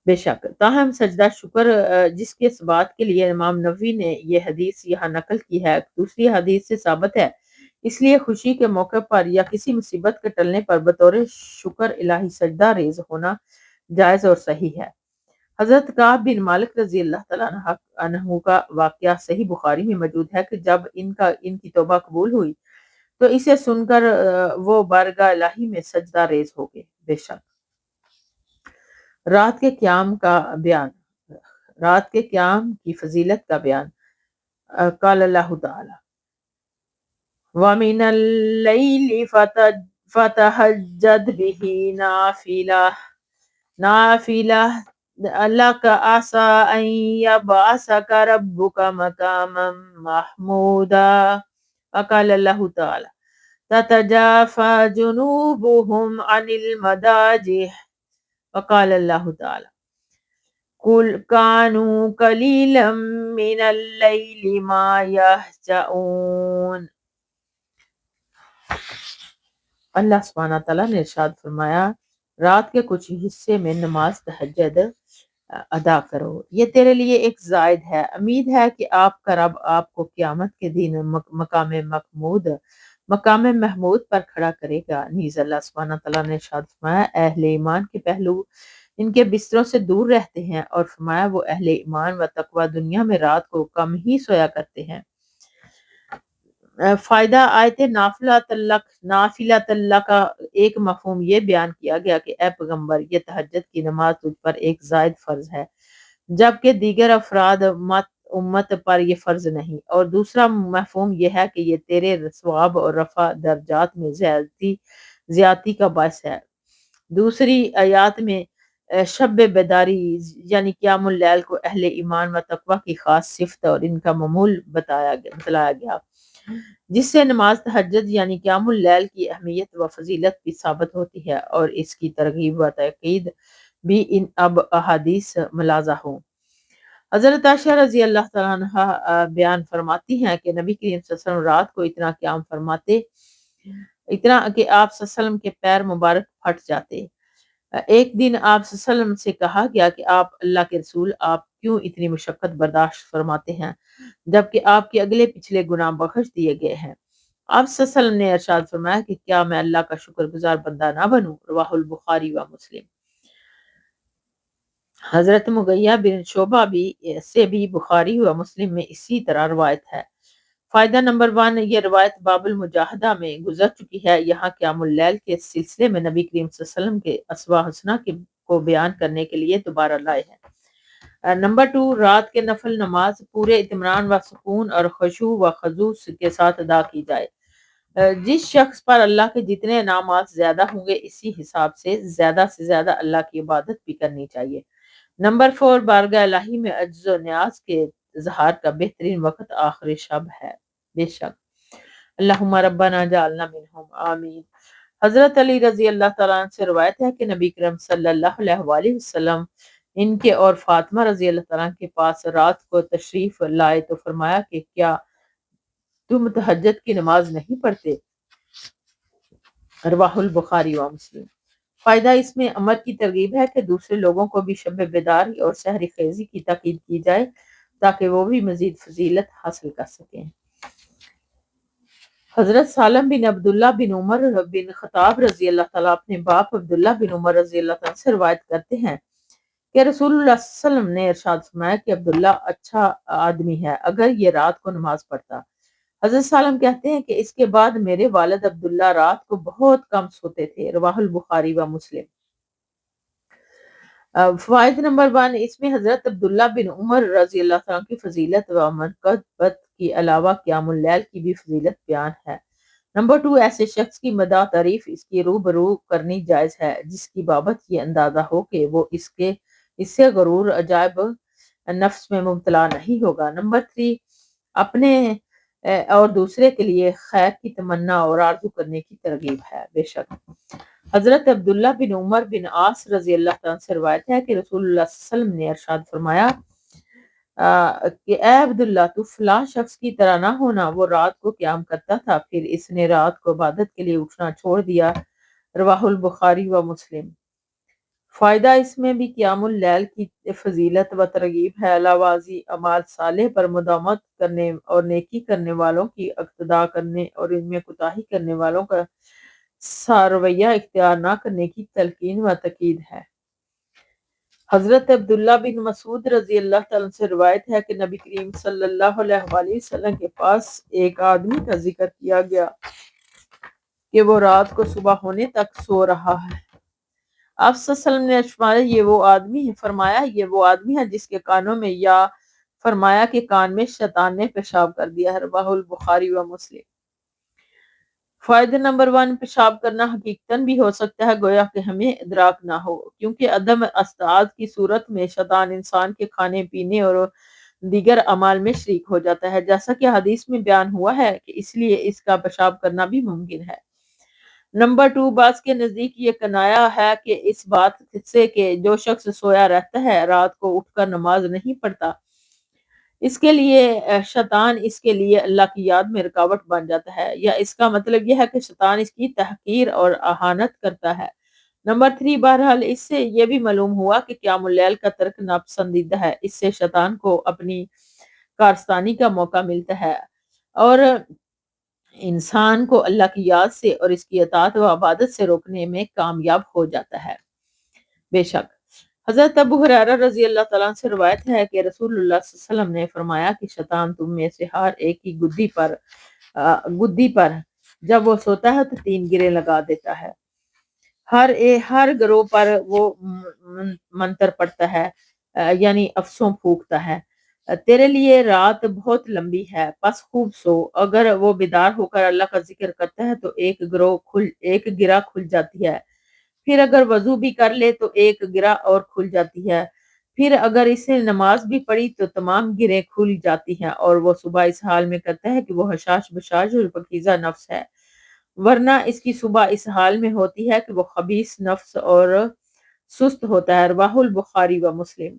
بے شک، تاہم سجدہ شکر جس کے ثبات کے لیے امام نووی نے یہ حدیث یہاں نقل کی ہے دوسری حدیث سے ثابت ہے، اس لیے خوشی کے موقع پر یا کسی مصیبت کے ٹلنے پر بطور شکر الہی سجدہ ریز ہونا جائز اور صحیح ہے۔ حضرت کعب بن مالک رضی اللہ تعالیٰ عنہ کا واقعہ صحیح بخاری میں موجود ہے کہ جب ان کی توبہ قبول ہوئی تو اسے سن کر وہ بارگاہ الہی میں سجدہ ریز ہو گئے۔ بے شک رات کے قیام کا بیان، رات کے قیام کی فضیلت کا بیان۔ قال اللہ تعالی وَمِنَ اللَّيْلِ فَتَهَجَّدْ بِهِ نَافِلَةً لَكَ عَسَىٰ أَن يَبْعَثَكَ رَبُّكَ مَقَامًا مَحْمُودًا وقال اللہ تعالی تَتَجَافَى جُنُوبُهُمْ عَنِ الْمَضَاجِعِ وقال اللہ تعالی قُلْ كَانُوا قَلِيلًا مِنَ اللَّيْلِ مَا يَهْجَعُونَ۔ اللہ سبحانہ تعالیٰ نے ارشاد فرمایا رات کے کچھ حصے میں نماز تہجد ادا کرو، یہ تیرے لیے ایک زائد ہے، امید ہے کہ آپ کا رب آپ کو قیامت کے دن مقام محمود پر کھڑا کرے گا۔ نیز اللہ سبحانہ تعالیٰ نے ارشاد فرمایا اہل ایمان کے پہلو ان کے بستروں سے دور رہتے ہیں، اور فرمایا وہ اہل ایمان و تقوی دنیا میں رات کو کم ہی سویا کرتے ہیں۔ فائدہ آیت نافلۃ اللہ کا ایک مفہوم یہ بیان کیا گیا کہ اے پیغمبر یہ تہجد کی نماز تجھ پر ایک زائد فرض ہے، جبکہ دیگر افراد امت پر یہ فرض نہیں، اور دوسرا مفہوم یہ ہے کہ یہ تیرے ثواب اور رفع درجات میں زیادتی کا باعث ہے۔ دوسری آیات میں شب بیداری یعنی قیام اللیل کو اہل ایمان و تقوی کی خاص صفت اور ان کا معمول بتلایا گیا، جس سے نماز تہجد یعنی قیام اللیل کی اہمیت و فضیلت بھی ثابت ہوتی ہے، اور اس کی ترغیب و تاکید بھی ان اب احادیث ملاحظہ ہوں۔ حضرت عائشہ رضی اللہ تعالیٰ عنہ بیان فرماتی ہیں کہ نبی کریم صلی اللہ علیہ وسلم رات کو اتنا قیام فرماتے، اتنا کہ آپ صلی اللہ علیہ وسلم کے پیر مبارک پھٹ جاتے۔ ایک دن آپ صلی اللہ علیہ وسلم سے کہا گیا کہ آپ اللہ کے رسول، آپ کیوں اتنی مشقت برداشت فرماتے ہیں جبکہ آپ کے اگلے پچھلے گناہ بخش دیے گئے ہیں؟ آپ صلی اللہ علیہ وسلم نے ارشاد فرمایا کہ کیا میں اللہ کا شکر گزار بندہ نہ بنوں؟ رواہ البخاری و مسلم۔ حضرت مغیہ بن شعبہ سے بھی بخاری و مسلم میں اسی طرح روایت ہے۔ فائدہ نمبر 1، یہ روایت باب المجاہدہ میں گزر چکی ہے، یہاں قیام اللیل کے سلسلے میں نبی کریم صلی اللہ علیہ وسلم کے اسوہ حسنہ کو بیان کرنے کے لیے دوبارہ لائے ہیں۔ نمبر 2، رات کے نفل نماز پورے اطمینان و سکون اور خشوع و خضوع کے ساتھ ادا کی جائے۔ جس شخص پر اللہ کے جتنے انعامات زیادہ ہوں گے، اسی حساب سے زیادہ اللہ کی عبادت بھی کرنی چاہیے۔ نمبر 4، بارگاہ الہی میں عجز و نیاز کے اظہار کا بہترین وقت آخر شب ہے، بے شک۔ اللہم ربنا جعلنا منہم، آمین۔ حضرت علی رضی اللہ تعالیٰ عنہ سے روایت ہے کہ نبی کریم صلی اللہ علیہ وآلہ وسلم ان کے اور فاطمہ رضی اللہ تعالیٰ عنہ کے پاس رات کو تشریف لائے تو فرمایا کہ کیا تم تہجد کی نماز نہیں پڑھتے؟ رواہ البخاری و مسلم۔ فائدہ اس میں امر کی ترغیب ہے کہ دوسرے لوگوں کو بھی شب بیداری اور سحری خیزی کی تاکید کی جائے تاکہ وہ بھی مزید فضیلت حاصل کر سکیں۔ حضرت سالم بن عبداللہ بن عمر بن خطاب رضی اللہ تعالیٰ اپنے باپ عبداللہ بن عمر رضی اللہ تعالیٰ سے روایت کرتے ہیں کہ رسول اللہ صلی اللہ علیہ وسلم نے ارشاد فرمایا کہ عبداللہ اچھا آدمی ہے اگر یہ رات کو نماز پڑھتا۔ حضرت سالم کہتے ہیں کہ اس کے بعد میرے والد عبداللہ رات کو بہت کم سوتے تھے، رواہ البخاری و مسلم۔ فوائد نمبر 1، اس میں حضرت عبداللہ بن عمر رضی اللہ تعالیٰ کی فضیلت و منقبت کے علاوہ قیام اللیل کی بھی فضیلت بیان ہے۔ نمبر 2، ایسے شخص کی مدح تعریف اس کی روبرو کرنی جائز ہے جس کی بابت یہ اندازہ ہو کہ وہ اس سے غرور عجائب نفس میں مبتلا نہیں ہوگا۔ نمبر 3، اپنے اور دوسرے کے لیے خیر کی تمنا اور آرزو کرنے کی ترغیب ہے، بے شک۔ حضرت عبداللہ بن عمر بن عاص رضی اللہ تعالیٰ سے روایت ہے کہ رسول اللہ صلی اللہ علیہ وسلم نے ارشاد فرمایا کہ اے عبداللہ، تو فلاں شخص کی طرح نہ ہونا، وہ رات کو قیام کرتا تھا پھر اس نے رات کو عبادت کے لیے اٹھنا چھوڑ دیا، رواہ البخاری و مسلم۔ فائدہ اس میں بھی قیام اللیل کی فضیلت و ترغیب ہے، علاوہ ازیں اعمال صالح پر مداومت کرنے اور نیکی کرنے والوں کی اقتداء کرنے اور ان میں کوتاہی کرنے والوں کا رویہ اختیار نہ کرنے کی تلقین و تاکید ہے۔ حضرت عبداللہ بن مسعود رضی اللہ تعالیٰ سے روایت ہے کہ نبی کریم صلی اللہ علیہ وآلہ وسلم کے پاس ایک آدمی کا ذکر کیا گیا کہ وہ رات کو صبح ہونے تک سو رہا ہے۔ آپ صلی اللہ علیہ وسلم نے فرمایا یہ وہ آدمی ہے جس کے کانوں میں، یا فرمایا کہ کان میں شیطان نے پیشاب کر دیا ہے، رواہ البخاری و مسلم۔ فائدہ نمبر 1، پیشاب کرنا حقیقتاً بھی ہو سکتا ہے گویا کہ ہمیں ادراک نہ ہو، کیونکہ عدم استعداد کی صورت میں شیطان انسان کے کھانے پینے اور دیگر اعمال میں شریک ہو جاتا ہے، جیسا کہ حدیث میں بیان ہوا ہے کہ اس لیے اس کا پیشاب کرنا بھی ممکن ہے۔ نمبر 2، بعض کے نزدیک یہ کنایا ہے کہ اس بات سے کہ جو شخص سویا رہتا ہے رات کو اٹھ کر نماز نہیں پڑھتا، اس کے لیے شیطان اس کے لیے اللہ کی یاد میں رکاوٹ بن جاتا ہے، یا اس کا مطلب یہ ہے کہ شیطان اس کی تحقیر اور اہانت کرتا ہے۔ نمبر 3، بہرحال اس سے یہ بھی معلوم ہوا کہ قیام اللیل کا ترک ناپسندیدہ ہے، اس سے شیطان کو اپنی کارستانی کا موقع ملتا ہے اور انسان کو اللہ کی یاد سے اور اس کی اطاعت و عبادت سے روکنے میں کامیاب ہو جاتا ہے، بے شک۔ حضرت ابو ہریرہ رضی اللہ تعالیٰ عنہ سے روایت ہے کہ رسول اللہ صلی اللہ علیہ وسلم نے فرمایا کہ شیطان تم میں سے ہر ایک کی گدی پر جب وہ سوتا ہے تو 3 گرے لگا دیتا ہے، ہر گروہ پر وہ منتر پڑتا ہے، یعنی افسوں پھونکتا ہے، تیرے لیے رات بہت لمبی ہے پس خوب سو۔ اگر وہ بیدار ہو کر اللہ کا ذکر کرتا ہے تو ایک گرہ کھل جاتی ہے، پھر اگر وضو بھی کر لے تو ایک گرہ اور کھل جاتی ہے، پھر اگر اس نے نماز بھی پڑھی تو تمام گرہیں کھل جاتی ہیں، اور وہ صبح اس حال میں کرتا ہے کہ وہ حشاش بشاش اور پاکیزہ نفس ہے، ورنہ اس کی صبح اس حال میں ہوتی ہے کہ وہ خبیث نفس اور سست ہوتا ہے۔ رواہ البخاری و مسلم۔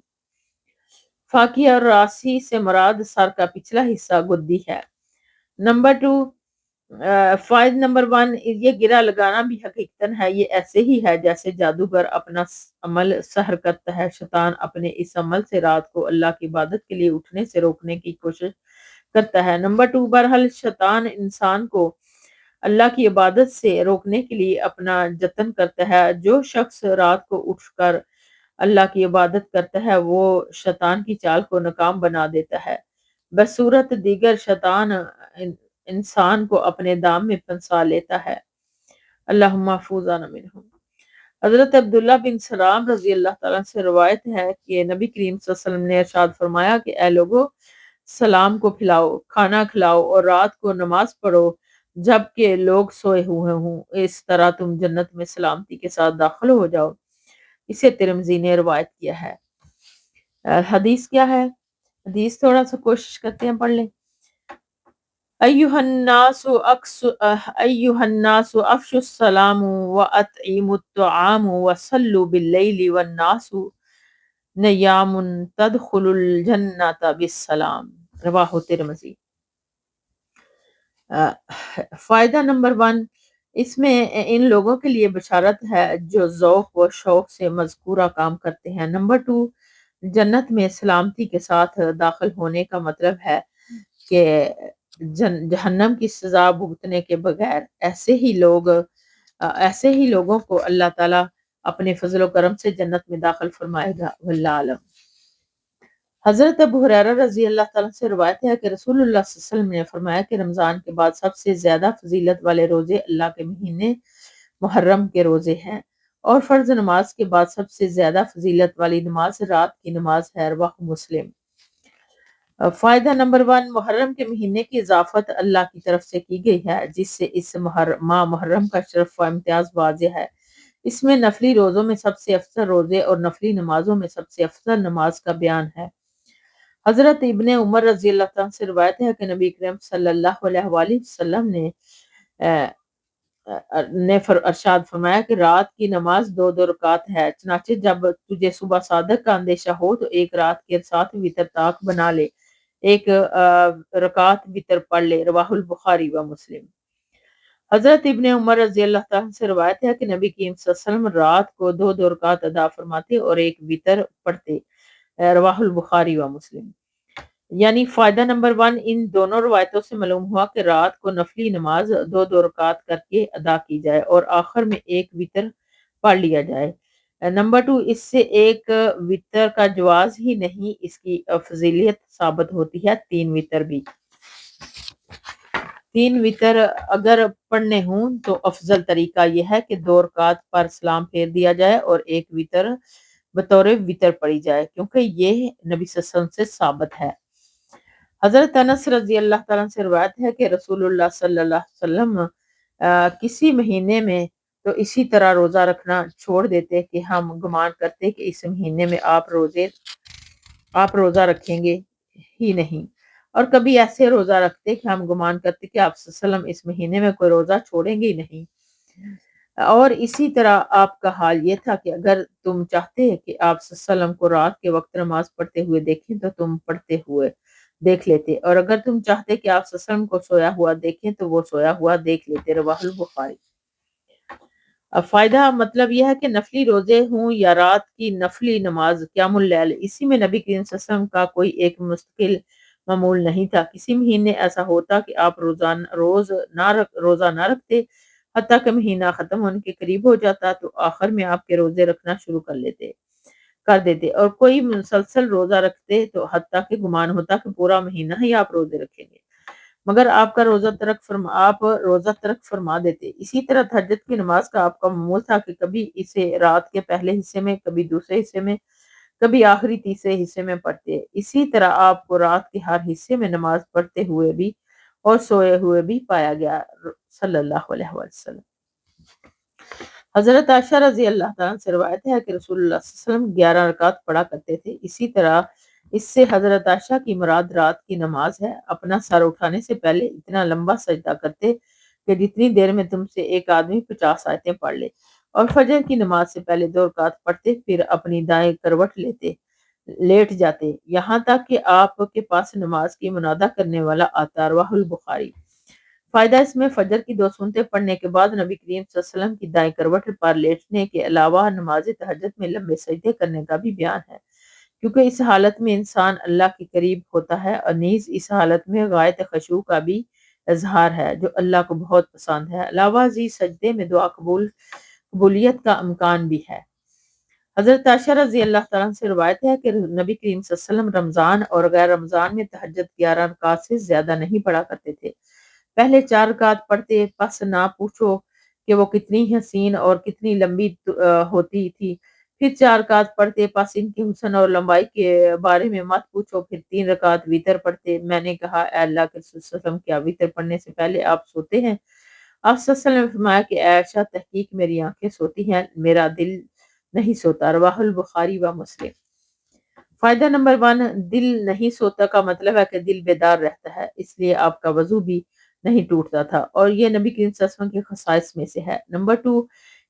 فاقی اور راسی سے مراد سر کا پچھلا حصہ گدی ہے۔ نمبر 2، فائد نمبر 1، یہ گرہ لگانا بھی حقیقتاً ہے، یہ ایسے ہی ہے جیسے جادوگر اپنا عمل سحر کرتا ہے۔ شیطان اپنے اس عمل سے رات کو اللہ کی عبادت کے لیے اٹھنے سے روکنے کی کوشش کرتا ہے۔ نمبر 2، بہرحال شیطان انسان کو اللہ کی عبادت سے روکنے کے لیے اپنا جتن کرتا ہے۔ جو شخص رات کو اٹھ کر اللہ کی عبادت کرتا ہے وہ شیطان کی چال کو ناکام بنا دیتا ہے۔ بصورت دیگر شیطان انسان کو اپنے دام میں پھنسا لیتا ہے۔ اللہم محفوظنا منہم۔ حضرت عبداللہ بن سلام رضی اللہ تعالیٰ سے روایت ہے کہ نبی کریم صلی اللہ علیہ وسلم نے ارشاد فرمایا کہ اے لوگو، سلام کو پھیلاؤ، کھانا کھلاؤ اور رات کو نماز پڑھو جبکہ لوگ سوئے ہوئے ہوں، اس طرح تم جنت میں سلامتی کے ساتھ داخل ہو جاؤ۔ اسے ترمذی نے روایت کیا ہے۔ حدیث کیا ہے؟ حدیث تھوڑا سا کوشش کرتے ہیں پڑھ لیں۔ ایھا الناس افشوا السلام واطعموا الطعام وصلوا باللیل والناس نیام تدخلوا الجنة بالسلام۔ رواہ ترمذی۔ فائدہ نمبر 1، اس میں ان لوگوں کے لیے بشارت ہے جو ذوق و شوق سے مذکورہ کام کرتے ہیں۔ نمبر 2، جنت میں سلامتی کے ساتھ داخل ہونے کا مطلب ہے کہ جہنم کی سزا بھگتنے کے بغیر ایسے ہی لوگوں کو اللہ تعالیٰ اپنے فضل و کرم سے جنت میں داخل فرمائے گا۔ واللہ اعلم۔ حضرت ابو ہریرہ رضی اللہ تعالیٰ سے روایت ہے کہ رسول اللہ صلی اللہ علیہ وسلم نے فرمایا کہ رمضان کے بعد سب سے زیادہ فضیلت والے روزے اللہ کے مہینے محرم کے روزے ہیں، اور فرض نماز کے بعد سب سے زیادہ فضیلت والی نماز رات کی نماز ہے۔ رواہ مسلم۔ فائدہ نمبر 1، محرم کے مہینے کی اضافت اللہ کی طرف سے کی گئی ہے، جس سے اس ماہ محرم کا شرف و امتیاز واضح ہے۔ اس میں نفلی روزوں میں سب سے افضل روزے اور نفلی نمازوں میں سب سے افضل نماز کا بیان ہے۔ حضرت ابن عمر رضی اللہ عنہ سے روایت ہے کہ نبی کریم صلی اللہ علیہ وآلہ وسلم نے ارشاد فرمایا کہ رات کی نماز 2 رکعت ہے، چنانچہ جب تجھے صبح صادق کا اندیشہ ہو تو ایک رات کے ساتھ وتر طاق بنا لے، ایک رکعت وتر پڑھ لے۔ رواہ البخاری و مسلم۔ حضرت ابن عمر رضی اللہ عنہ سے روایت ہے کہ نبی کریم صلی اللہ علیہ وسلم رات کو 2 رکعت ادا فرماتے اور ایک وتر پڑھتے۔ رواہ البخاری و مسلم۔ یعنی فائدہ نمبر 1، ان دونوں روایتوں سے معلوم ہوا کہ رات کو نفلی نماز 2 رکعت کر کے ادا کی جائے اور آخر میں ایک وتر پڑھ لیا جائے۔ نمبر 2، اس سے ایک وتر کا جواز ہی نہیں، اس کی فضیلت ثابت ہوتی ہے 3 وتر بھی۔ 3 وتر اگر پڑھنے ہوں تو افضل طریقہ یہ ہے کہ 2 رکعت پر سلام پھیر دیا جائے اور ایک وتر بطور وتر پڑھی جائے، کیونکہ یہ نبی صلی اللہ علیہ وسلم سے ثابت ہے۔ حضرت انس رضی اللہ تعالیٰ سے روایت ہے کہ رسول اللہ صلی اللہ علیہ وسلم کسی مہینے میں تو اسی طرح روزہ رکھنا چھوڑ دیتے کہ ہم گمان کرتے کہ اس مہینے میں آپ روزہ رکھیں گے ہی نہیں، اور کبھی ایسے روزہ رکھتے کہ ہم گمان کرتے کہ آپ صلی اللہ علیہ وسلم اس مہینے میں کوئی روزہ چھوڑیں گے ہی نہیں، اور اسی طرح آپ کا حال یہ تھا کہ اگر تم چاہتے کہ آپ صلی اللہ علیہ وسلم کو رات کے وقت نماز پڑھتے ہوئے دیکھیں تو تم پڑھتے ہوئے دیکھ لیتے، اور اگر تم چاہتے کہ آپ صلی اللہ علیہ وسلم کو سویا ہوا دیکھیں تو وہ سویا ہوا دیکھ لیتے۔ رواہ البخاری۔ اب فائدہ مطلب یہ ہے کہ نفلی روزے ہوں یا رات کی نفلی نماز قیام اللیل، اسی میں نبی کریم صلی اللہ علیہ وسلم کا کوئی ایک مستقل معمول نہیں تھا۔ کسی مہینے ایسا ہوتا کہ آپ روزہ نہ رکھتے حتیٰ کہ مہینہ ختم ہونے کے قریب ہو جاتا تو آخر میں آپ کے روزے رکھنا شروع کر دیتے، اور کوئی مسلسل روزہ رکھتے تو حتیٰ کہ گمان ہوتا کہ پورا مہینہ ہی آپ روزے رکھیں گے، مگر آپ روزہ ترک فرما دیتے۔ اسی طرح تہجد کی نماز کا آپ کا معمول تھا کہ کبھی اسے رات کے پہلے حصے میں، کبھی دوسرے حصے میں، کبھی آخری تیسرے حصے میں پڑھتے۔ اسی طرح آپ کو رات کے ہر حصے میں نماز پڑھتے ہوئے بھی اور سوئے ہوئے بھی پایا گیا صلی اللہ علیہ وسلم۔ حضرت عائشہ رضی اللہ تعالیٰ سے روایت ہے کہ رسول اللہ صلی اللہ علیہ وسلم 11 رکعت پڑھا کرتے تھے۔ اسی طرح اس سے حضرت عائشہ کی مراد رات کی نماز ہے۔ اپنا سر اٹھانے سے پہلے اتنا لمبا سجدہ کرتے کہ جتنی دیر میں تم سے ایک آدمی 50 آیتیں پڑھ لے، اور فجر کی نماز سے پہلے 2 رکعت پڑھتے، پھر اپنی دائیں کروٹ لیٹ جاتے یہاں تک کہ آپ کے پاس نماز کی منادہ کرنے والا آتا۔ رواہ البخاری۔ فائدہ اس میں فجر کی 2 سنتیں پڑھنے کے بعد نبی کریم صلی اللہ علیہ وسلم کی دائیں کروٹ پر لیٹنے کے علاوہ نماز تہجد میں لمبے سجدے کرنے کا بھی بیان ہے، کیونکہ اس حالت میں انسان اللہ کے قریب ہوتا ہے، اور نیز اس حالت میں غایت خشوع کا بھی اظہار ہے جو اللہ کو بہت پسند ہے۔ علاوہ ازیں سجدے میں دعا قبولیت کا امکان بھی ہے۔ حضرت عائشہ رضی اللہ تعالیٰ سے روایت ہے کہ نبی کریم صلی اللہ علیہ وسلم رمضان اور غیر رمضان میں تہجد 11 رکعات سے زیادہ نہیں پڑھا کرتے تھے۔ پہلے 4 رکعت پڑھتے، پس نہ پوچھو کہ وہ کتنی حسین اور کتنی لمبی ہوتی تھی۔ پھر 4 رکعت پڑھتے، پس ان کے حسن اور لمبائی کے بارے میں مت پوچھو۔ پھر 3 رکعت وتر پڑھتے۔ میں نے کہا، اے اللہ کے رسول صلی اللہ علیہ وسلم، کیا وتر پڑھنے سے پہلے آپ سوتے ہیں؟ آپ صلی اللہ علیہ وسلم نے فرمایا کہ اے عائشہ، تحقیق میری آنکھیں سوتی ہیں، میرا دل نہیں سوتا۔ رواہ البخاری و مسلم۔ فائدہ نمبر 1، دل نہیں سوتا کا مطلب ہے کہ دل بیدار رہتا ہے، اس لیے آپ کا وضو بھی نہیں ٹوٹتا تھا، اور یہ نبی کریم صلی اللہ علیہ وسلم کے خصائص میں سے ہے۔ نمبر 2،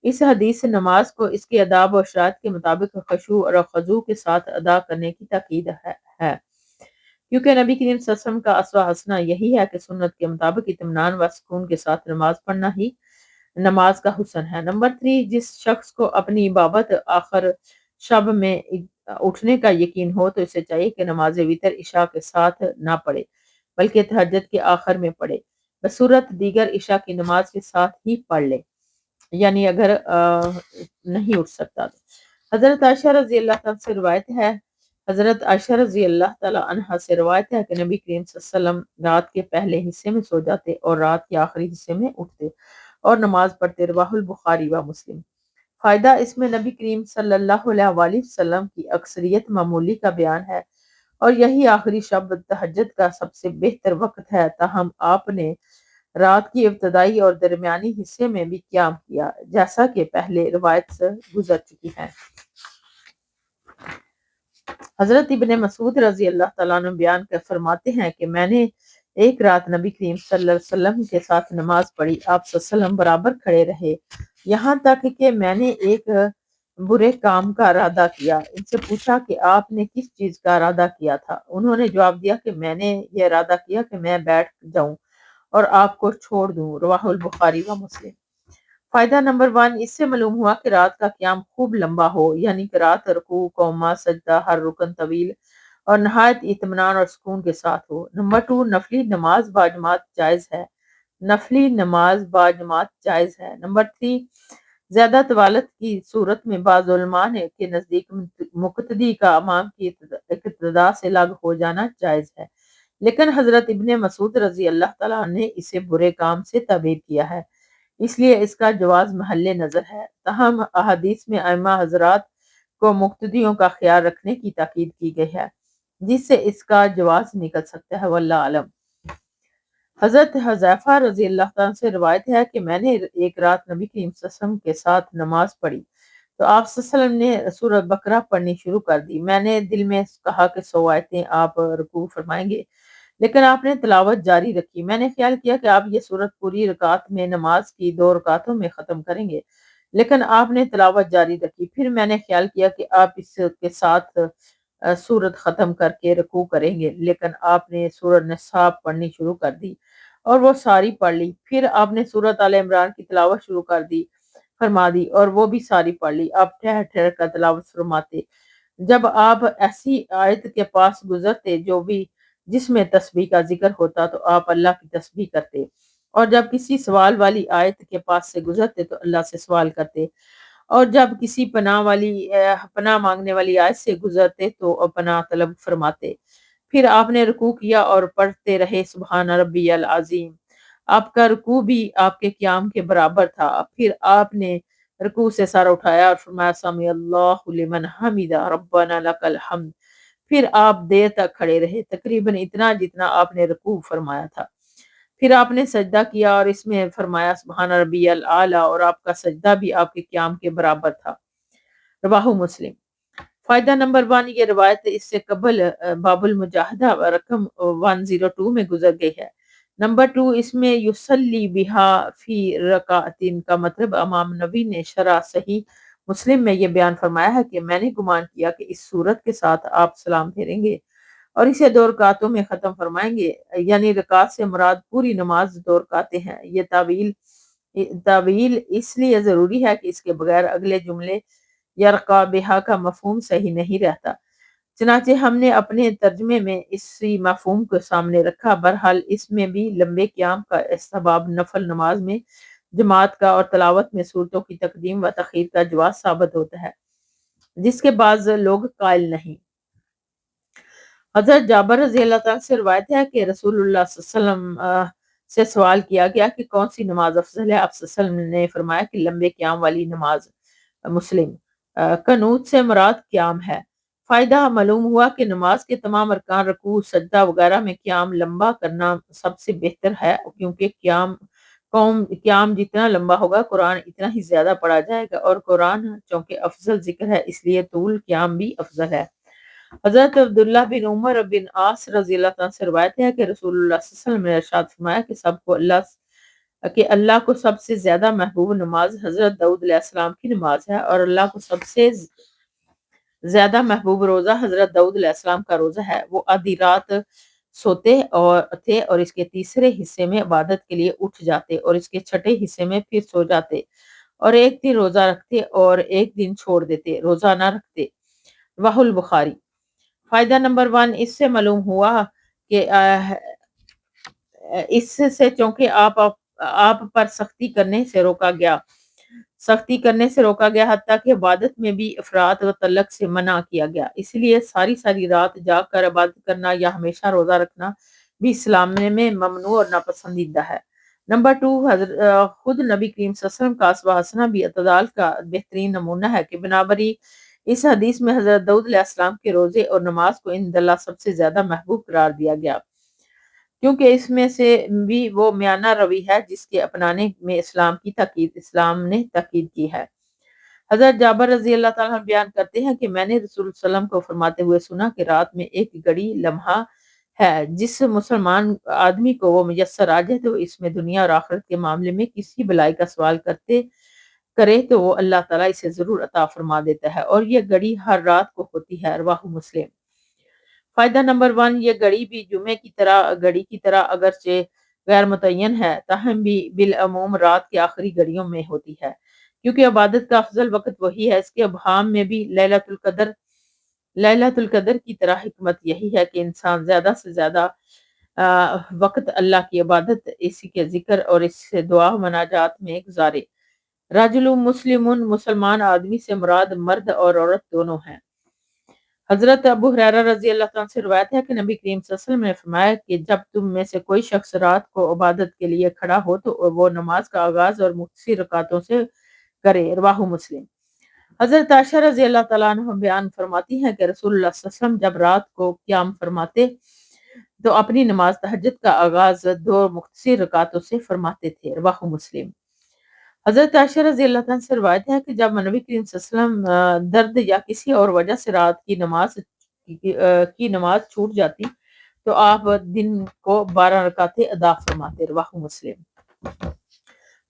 اس حدیث سے نماز کو اس کے آداب اور شرائط کے مطابق خشوع اور خضوع کے ساتھ ادا کرنے کی تاکید ہے، کیونکہ نبی کریم صلی اللہ علیہ وسلم کا اسوہ حسنہ یہی ہے کہ سنت کے مطابق اطمینان و سکون کے ساتھ نماز پڑھنا ہی نماز کا حسن ہے۔ نمبر 3، جس شخص کو اپنی بابت آخر شب میں اٹھنے کا یقین ہو تو اسے چاہیے کہ نماز وتر عشاء کے ساتھ نہ پڑھے بلکہ تہجد کے آخر میں پڑھے، بصورت دیگر عشاء کی نماز کے ساتھ ہی پڑھ لے، یعنی اگر نہیں اٹھ سکتا تو۔ حضرت عائشہ رضی اللہ تعالیٰ سے روایت ہے حضرت عائشہ رضی اللہ تعالیٰ عنہا سے روایت ہے کہ نبی کریم صلی اللہ علیہ وسلم رات کے پہلے حصے میں سو جاتے اور رات کے آخری حصے میں اٹھتے اور نماز پڑھتے۔ رواہ البخاری و مسلم۔ فائدہ اس میں نبی کریم صلی اللہ علیہ وآلہ وسلم کی اکثریت معمولی کا بیان ہے، اور یہی آخری شب تہجد کا سب سے بہتر وقت ہے، تاہم آپ نے رات کی ابتدائی اور درمیانی حصے میں بھی قیام کیا، جیسا کہ پہلے روایت سے گزر چکی ہے۔ حضرت ابن مسعود رضی اللہ تعالیٰ عنہ بیان کر فرماتے ہیں کہ میں نے ایک رات نبی کریم صلی اللہ علیہ وسلم کے ساتھ نماز پڑھی، آپ صلی اللہ علیہ وسلم برابر کھڑے رہے یہاں تک کہ میں نے ایک برے کام کا ارادہ کیا۔ ان سے پوچھا کہ آپ نے کس چیز کا ارادہ کیا تھا؟ انہوں نے جواب دیا کہ میں نے یہ ارادہ کیا کہ میں بیٹھ جاؤں اور آپ کو چھوڑ دوں۔ رواہ البخاری و مسلم۔ فائدہ نمبر 1، اس سے معلوم ہوا کہ رات کا قیام خوب لمبا ہو، یعنی کہ رات رکوع، قوما، سجدہ، ہر رکن طویل اور نہایت اطمینان اور سکون کے ساتھ ہو۔ نمبر 2، نفلی نماز باجماعت جائز ہے۔ نفلی نماز باجماعت جائز ہے۔ نمبر 3، زیادہ طوالت کی صورت میں بعض علماء کے نزدیک مقتدی کا امام کی اقتداء سے الگ ہو جانا جائز ہے، لیکن حضرت ابن مسعود رضی اللہ تعالیٰ عنہ نے اسے برے کام سے تعبیر کیا ہے، اس لیے اس کا جواز محل نظر ہے۔ تاہم احادیث میں ائمہ حضرات کو مقتدیوں کا خیال رکھنے کی تاکید کی گئی ہے، جس سے اس کا جواز نکل سکتا ہے، واللہ اعلم۔ حضرت حذیفہ رضی اللہ تعالیٰ سے روایت ہے کہ میں نے ایک رات نبی کریم صلی اللہ علیہ وسلم کے ساتھ نماز پڑھی تو آپ صلی اللہ علیہ وسلم نے سورۃ بقرہ پڑھنی شروع کر دی۔ میں نے دل میں کہا کہ 100 آیتیں آپ رکوع فرمائیں گے، لیکن آپ نے تلاوت جاری رکھی۔ میں نے خیال کیا کہ آپ یہ سورت پوری رکعت میں نماز کی 2 رکعتوں میں ختم کریں گے، لیکن آپ نے تلاوت جاری رکھی۔ پھر میں نے خیال کیا کہ آپ اس کے ساتھ سورت ختم کر کے رکوع کریں گے، لیکن آپ نے سورۃ نساء پڑھنی شروع کر دی اور وہ ساری پڑھ لی۔ پھر آپ نے سورۃ آل عمران کی تلاوت شروع فرما دی اور وہ بھی ساری پڑھ لی۔ آپ ٹھہر ٹھہر کر تلاوت فرماتے۔ جب آپ ایسی آیت کے پاس گزرتے جس میں تسبیح کا ذکر ہوتا تو آپ اللہ کی تسبیح کرتے، اور جب کسی سوال والی آیت کے پاس سے گزرتے تو اللہ سے سوال کرتے، اور جب کسی پناہ مانگنے والی آیت سے گزرتے تو پناہ طلب فرماتے۔ پھر آپ نے رکوع کیا اور پڑھتے رہے سبحان ربی العظیم۔ آپ کا رکوع بھی آپ کے قیام کے برابر تھا۔ پھر آپ نے رکوع سے سر اٹھایا اور فرمایا سمی اللہ لمن حمیدہ ربنا لک الحمد، پھر آپ دیر تک کھڑے رہے، تقریباً اتنا جتنا آپ نے رکوع فرمایا تھا، پھر آپ نے سجدہ کیا اور اس میں فرمایا سبحان ربی الاعلی، اور آپ کا سجدہ بھی آپ کے قیام کے برابر تھا۔ رواہ مسلم۔ فائدہ نمبر 1، یہ روایت اس سے قبل باب المجاہدہ رقم 102 میں گزر گئی ہے۔ نمبر 2، اس میں یصلی بہا فی رکعتین کا مطلب امام نبی نے شرح صحیح مسلم میں یہ بیان فرمایا ہے کہ میں نے گمان کیا کہ اس صورت کے ساتھ آپ سلام پھیریں گے اور اسے 2 رکعتوں میں ختم فرمائیں گے، یعنی رکعت سے مراد پوری نماز 2 رکعتیں ہیں۔ یہ تعویل اس لیے ضروری ہے کہ اس کے بغیر اگلے جملے یرقا بہا کا مفہوم صحیح نہیں رہتا، چنانچہ ہم نے اپنے ترجمے میں اسی مفہوم کو سامنے رکھا۔ بہرحال اس میں بھی لمبے قیام کا استحباب نفل نماز میں جماعت کا اور تلاوت میں صورتوں کی تقدیم و تخیر کا جواز ثابت ہوتا ہے، جس کے بعض لوگ قائل نہیں۔ حضرت جابر رضی اللہ عنہ سے روایت ہے کہ رسول اللہ صلی اللہ علیہ وسلم سے سوال کیا گیا کہ کون سی نماز افضل ہے، آپ صلی اللہ علیہ وسلم نے فرمایا کہ لمبے قیام والی نماز۔ مسلم۔ قنوت سے مراد قیام ہے۔ فائدہ معلوم ہوا کہ نماز کے تمام ارکان رکوع سجدہ وغیرہ میں قیام لمبا کرنا سب سے بہتر ہے، کیونکہ قیام جتنا لمبا ہوگا قرآن اتنا ہی زیادہ پڑھا جائے گا، اور قرآن چونکہ افضل ذکر ہے اس لیے طول قیام بھی افضل ہے۔ حضرت عبداللہ بن عمر بن عاص رضی اللہ عنہ سے روایت ہے کہ رسول اللہ صلی اللہ علیہ وسلم نے ارشاد فرمایا کہ اللہ کو سب سے زیادہ محبوب نماز حضرت داؤد علیہ السلام کی نماز ہے، اور اللہ کو سب سے زیادہ محبوب روزہ حضرت داؤد علیہ السلام کا روزہ ہے۔ وہ آدھی رات سوتے تھے اور اس کے تیسرے حصے میں عبادت کے لیے اٹھ جاتے اور اس کے چھٹے حصے میں پھر سو جاتے، اور ایک دن روزہ رکھتے اور ایک دن چھوڑ دیتے، روزہ نہ رکھتے۔ رواہ البخاری۔ فائدہ نمبر 1، اس سے معلوم ہوا کہ اس سے چونکہ آپ پر سختی کرنے سے روکا گیا حتیٰ کہ عبادت میں بھی افراط و تلق سے منع کیا گیا، اس لیے ساری رات جاگ کر عبادت کرنا یا ہمیشہ روزہ رکھنا بھی اسلام میں ممنوع اور ناپسندیدہ ہے۔ نمبر 2، خود نبی کریم صلی اللہ علیہ وسلم کا اسوہ حسنہ بھی اعتدال کا بہترین نمونہ ہے کہ بنابری اس حدیث میں حضرت داؤد علیہ السلام کے روزے اور نماز کو عند اللہ سب سے زیادہ محبوب قرار دیا گیا، کیونکہ اس میں سے بھی وہ میانہ روی ہے جس کے اپنانے میں اسلام نے تاکید کی ہے۔ حضرت جابر رضی اللہ تعالیٰ بیان کرتے ہیں کہ میں نے رسول اللہ صلی اللہ علیہ وسلم کو فرماتے ہوئے سنا کہ رات میں ایک گھڑی لمحہ ہے، جس مسلمان آدمی کو وہ میسر آ جائے تو اس میں دنیا اور آخرت کے معاملے میں کسی بلائی کا سوال کرے تو وہ اللہ تعالیٰ اسے ضرور عطا فرما دیتا ہے، اور یہ گھڑی ہر رات کو ہوتی ہے۔ رواہ مسلم۔ فائدہ نمبر 1، یہ گھڑی بھی جمعے کی گھڑی کی طرح اگرچہ غیر متعین ہے، تاہم بھی بالعموم رات کی آخری گھڑیوں میں ہوتی ہے، کیونکہ عبادت کا افضل وقت وہی ہے۔ اس کے ابہام میں بھی لیلۃ القدر کی طرح حکمت یہی ہے کہ انسان زیادہ سے زیادہ وقت اللہ کی عبادت، اسی کے ذکر اور اس سے دعا مناجات میں گزارے۔ رجل مسلم، مسلمان آدمی سے مراد مرد اور عورت دونوں ہیں۔ حضرت ابو ہریرہ رضی اللہ عنہ سے روایت ہے کہ نبی کریم صلی اللہ علیہ وسلم نے فرمایا کہ جب تم میں سے کوئی شخص رات کو عبادت کے لیے کھڑا ہو تو وہ نماز کا آغاز اور مختصر رکعتوں سے کرے۔ رواہ مسلم۔ حضرت عائشہ رضی اللہ تعالیٰ عنہ بیان فرماتی ہیں کہ رسول اللہ صلی اللہ علیہ وسلم جب رات کو قیام فرماتے تو اپنی نماز تہجد کا آغاز 2 مختصر رکعتوں سے فرماتے تھے۔ رواہ مسلم۔ حضرت عائشہ رضی اللہ عنہ سے روایت ہے کہ جب نبی کریم صلی اللہ علیہ وسلم درد یا کسی اور وجہ سے رات کی نماز چھوٹ جاتی تو آپ دن کو 12 رکعتیں ادا فرماتے۔ رواہ مسلم۔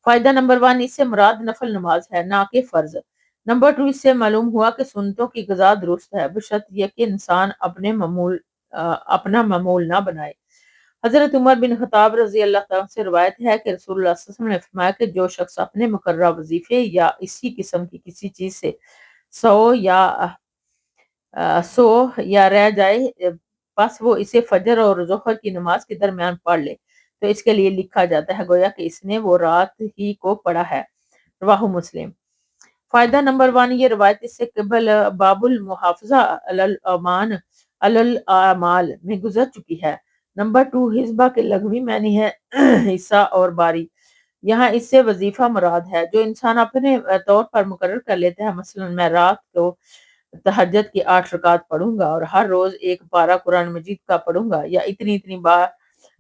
فائدہ نمبر 1، اس سے مراد نفل نماز ہے نہ کہ فرض۔ نمبر 2، اس سے معلوم ہوا کہ سنتوں کی قضا درست ہے بشرط یہ کہ انسان اپنا معمول نہ بنائے۔ حضرت عمر بن خطاب رضی اللہ عنہ سے روایت ہے کہ رسول اللہ صلی اللہ علیہ وسلم نے فرمایا کہ جو شخص اپنے مقررہ وظیفے یا اسی قسم کی کسی چیز سے سو یا رہ جائے بس وہ اسے فجر اور ظہر کی نماز کے درمیان پڑھ لے تو اس کے لیے لکھا جاتا ہے گویا کہ اس نے وہ رات ہی کو پڑھا ہے۔ رواہ مسلم۔ فائدہ نمبر 1، یہ روایت اس سے قبل باب المحافظہ علی الاعمال میں گزر چکی ہے۔ نمبر 2، حسبہ کے لغوی معنی ہے حصہ اور باری، یہاں اس سے وظیفہ مراد ہے جو انسان اپنے طور پر مقرر کر لیتا ہے، مثلا میں رات کو تہجد کی 8 رکعت پڑھوں گا اور ہر روز ایک پارہ قرآن مجید کا پڑھوں گا، یا اتنی اتنی بار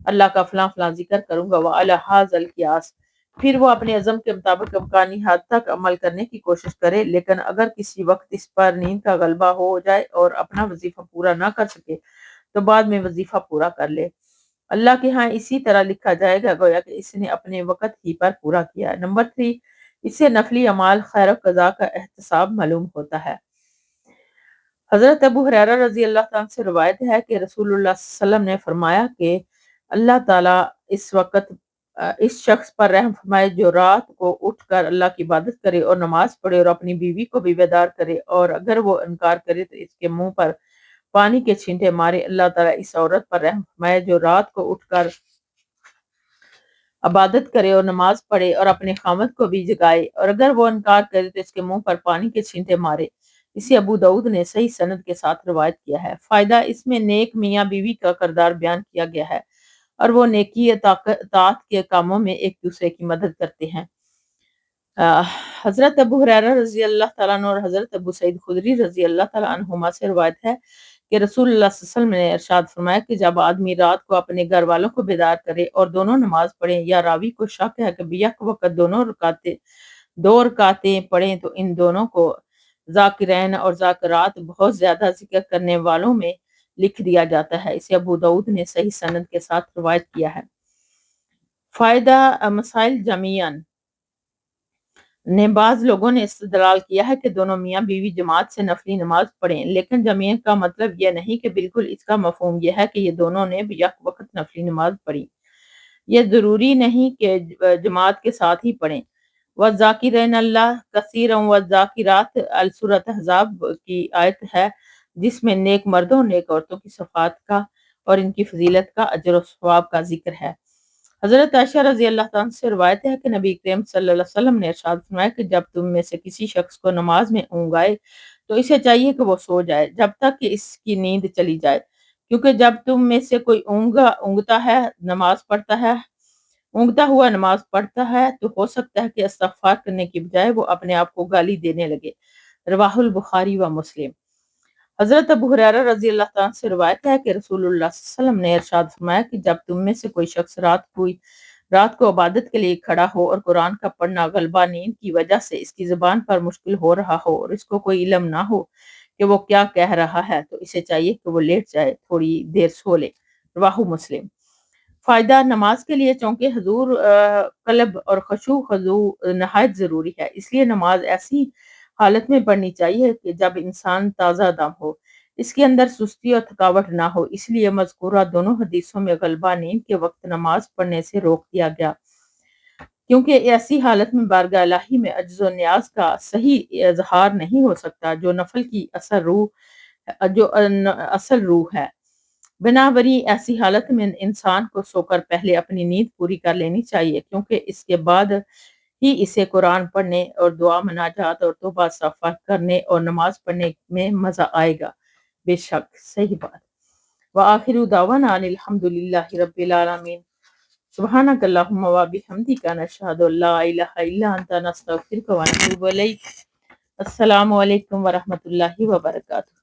اللہ کا فلاں فلاں ذکر کروں گا، وَعَلَى هَذَا الْقِيَاسِ، پھر وہ اپنے عزم کے مطابق امکانی حد تک عمل کرنے کی کوشش کرے، لیکن اگر کسی وقت اس پر نیند کا غلبہ ہو جائے اور اپنا وظیفہ پورا نہ کر سکے تو بعد میں وظیفہ پورا کر لے، اللہ کے ہاں اسی طرح لکھا جائے گا گویا کہ اس نے اپنے وقت ہی پر پورا کیا ہے۔ نمبر 3، اس سے نفلی اعمال خیر و قضا کا احتساب معلوم ہوتا ہے۔ حضرت ابو ہریرہ رضی اللہ تعالیٰ سے روایت ہے کہ رسول اللہ صلی اللہ علیہ وسلم نے فرمایا کہ اللہ تعالیٰ اس شخص پر رحم فرمائے جو رات کو اٹھ کر اللہ کی عبادت کرے اور نماز پڑھے اور اپنی بیوی کو بھی بیدار کرے، اور اگر وہ انکار کرے تو اس کے منہ پر پانی کے چھینٹے مارے۔ اللہ تعالیٰ اس عورت پر رحم فرمائے جو رات کو اٹھ کر عبادت کرے اور نماز پڑھے اور اپنے خامد کو بھی جگائے، اور اگر وہ انکار کرے تو اس کے منہ پر پانی کے چھینٹے مارے۔ اسے ابو داؤد نے صحیح سند کے ساتھ روایت کیا ہے۔ فائدہ، اس میں نیک میاں بیوی کا کردار بیان کیا گیا ہے اور وہ نیکی اطاعت کے کاموں میں ایک دوسرے کی مدد کرتے ہیں۔ حضرت ابو ہریرہ رضی اللہ تعالیٰ عنہ اور حضرت ابو سعید خدری رضی اللہ تعالیٰ عنہما سے روایت ہے کہ رسول اللہ صلی اللہ علیہ وسلم نے ارشاد فرمایا کہ جب آدمی رات کو اپنے گھر والوں کو بیدار کرے اور دونوں نماز پڑھیں، یا راوی کو شک ہے کہ بیک وقت دو رکعتیں پڑھیں، تو ان دونوں کو ذاکرین اور ذاکرات بہت زیادہ ذکر کرنے والوں میں لکھ دیا جاتا ہے۔ اسے ابو داؤد نے صحیح سند کے ساتھ روایت کیا ہے۔ فائدہ، مسائل جمعیاً نے بعض لوگوں نے استدلال کیا ہے کہ دونوں میاں بیوی جماعت سے نفلی نماز پڑھیں، لیکن جمعیت کا مطلب یہ نہیں کہ بالکل، اس کا مفہوم یہ ہے کہ یہ دونوں نے یک وقت نفلی نماز پڑھی۔ یہ ضروری نہیں کہ جماعت کے ساتھ ہی پڑھیں۔ وَالذَّاكِرِينَ اللَّهَ كَثِيرًا وَالذَّاكِرَاتِ السورۃ احزاب کی آیت ہے جس میں نیک مردوں اور نیک عورتوں کی صفات کا اور ان کی فضیلت کا، اجر و ثواب کا ذکر ہے۔ حضرت عائشہ رضی اللہ تعالیٰ سے روایت ہے کہ نبی کریم صلی اللہ علیہ وسلم نے ارشاد فرمایا کہ جب تم میں سے کسی شخص کو نماز میں اونگ آئے تو اسے چاہیے کہ وہ سو جائے جب تک کہ اس کی نیند چلی جائے، کیونکہ جب تم میں سے کوئی اونگتا ہے نماز پڑھتا ہے اونگتا ہوا نماز پڑھتا ہے تو ہو سکتا ہے کہ استغفار کرنے کی بجائے وہ اپنے آپ کو گالی دینے لگے۔ رواہ البخاری و مسلم۔ حضرت ابو ہریرہ رضی اللہ تعالیٰ سے روایت ہے کہ رسول اللہ صلی اللہ علیہ وسلم نے ارشاد فرمایا کہ جب تم میں سے کوئی شخص رات کو عبادت کے لیے کھڑا ہو اور قرآن کا پڑھنا غلبہ نیند کی وجہ سے اس کی زبان پر مشکل ہو رہا ہو اور اس کو کوئی علم نہ ہو کہ وہ کیا کہہ رہا ہے، تو اسے چاہیے کہ وہ لیٹ جائے، تھوڑی دیر سو لے۔ رواہ مسلم۔ فائدہ، نماز کے لیے چونکہ حضور قلب اور خضوع نہایت ضروری ہے، اس لیے نماز ایسی حالت میں پڑھنی چاہیے کہ جب انسان تازہ دم ہو، اس کے اندر سستی اور تھکاوٹ نہ ہو۔ اس لیے مذکورہ دونوں حدیثوں میں غلبہ نیند کے وقت نماز پڑھنے سے روک دیا گیا، کیونکہ ایسی حالت میں بارگاہ الہی میں عجز و نیاز کا صحیح اظہار نہیں ہو سکتا جو نفل کی اصل روح ہے۔ بنابری ایسی حالت میں انسان کو سو کر پہلے اپنی نیند پوری کر لینی چاہیے، کیونکہ اس کے بعد ہی اسے قرآن پڑھنے اور دعا مناجات اور توبہ استغفار کرنے اور نماز پڑھنے میں مزہ آئے گا۔ بے شک صحیح بات۔ وآخر دعوانا ان الحمد للہ رب العالمین۔ سبحانک اللہم وبحمدک، نشہد ان لا الہ الا انت، نستغفرک ونتوب الیک۔ السلام علیکم ورحمۃ اللہ وبرکاتہ۔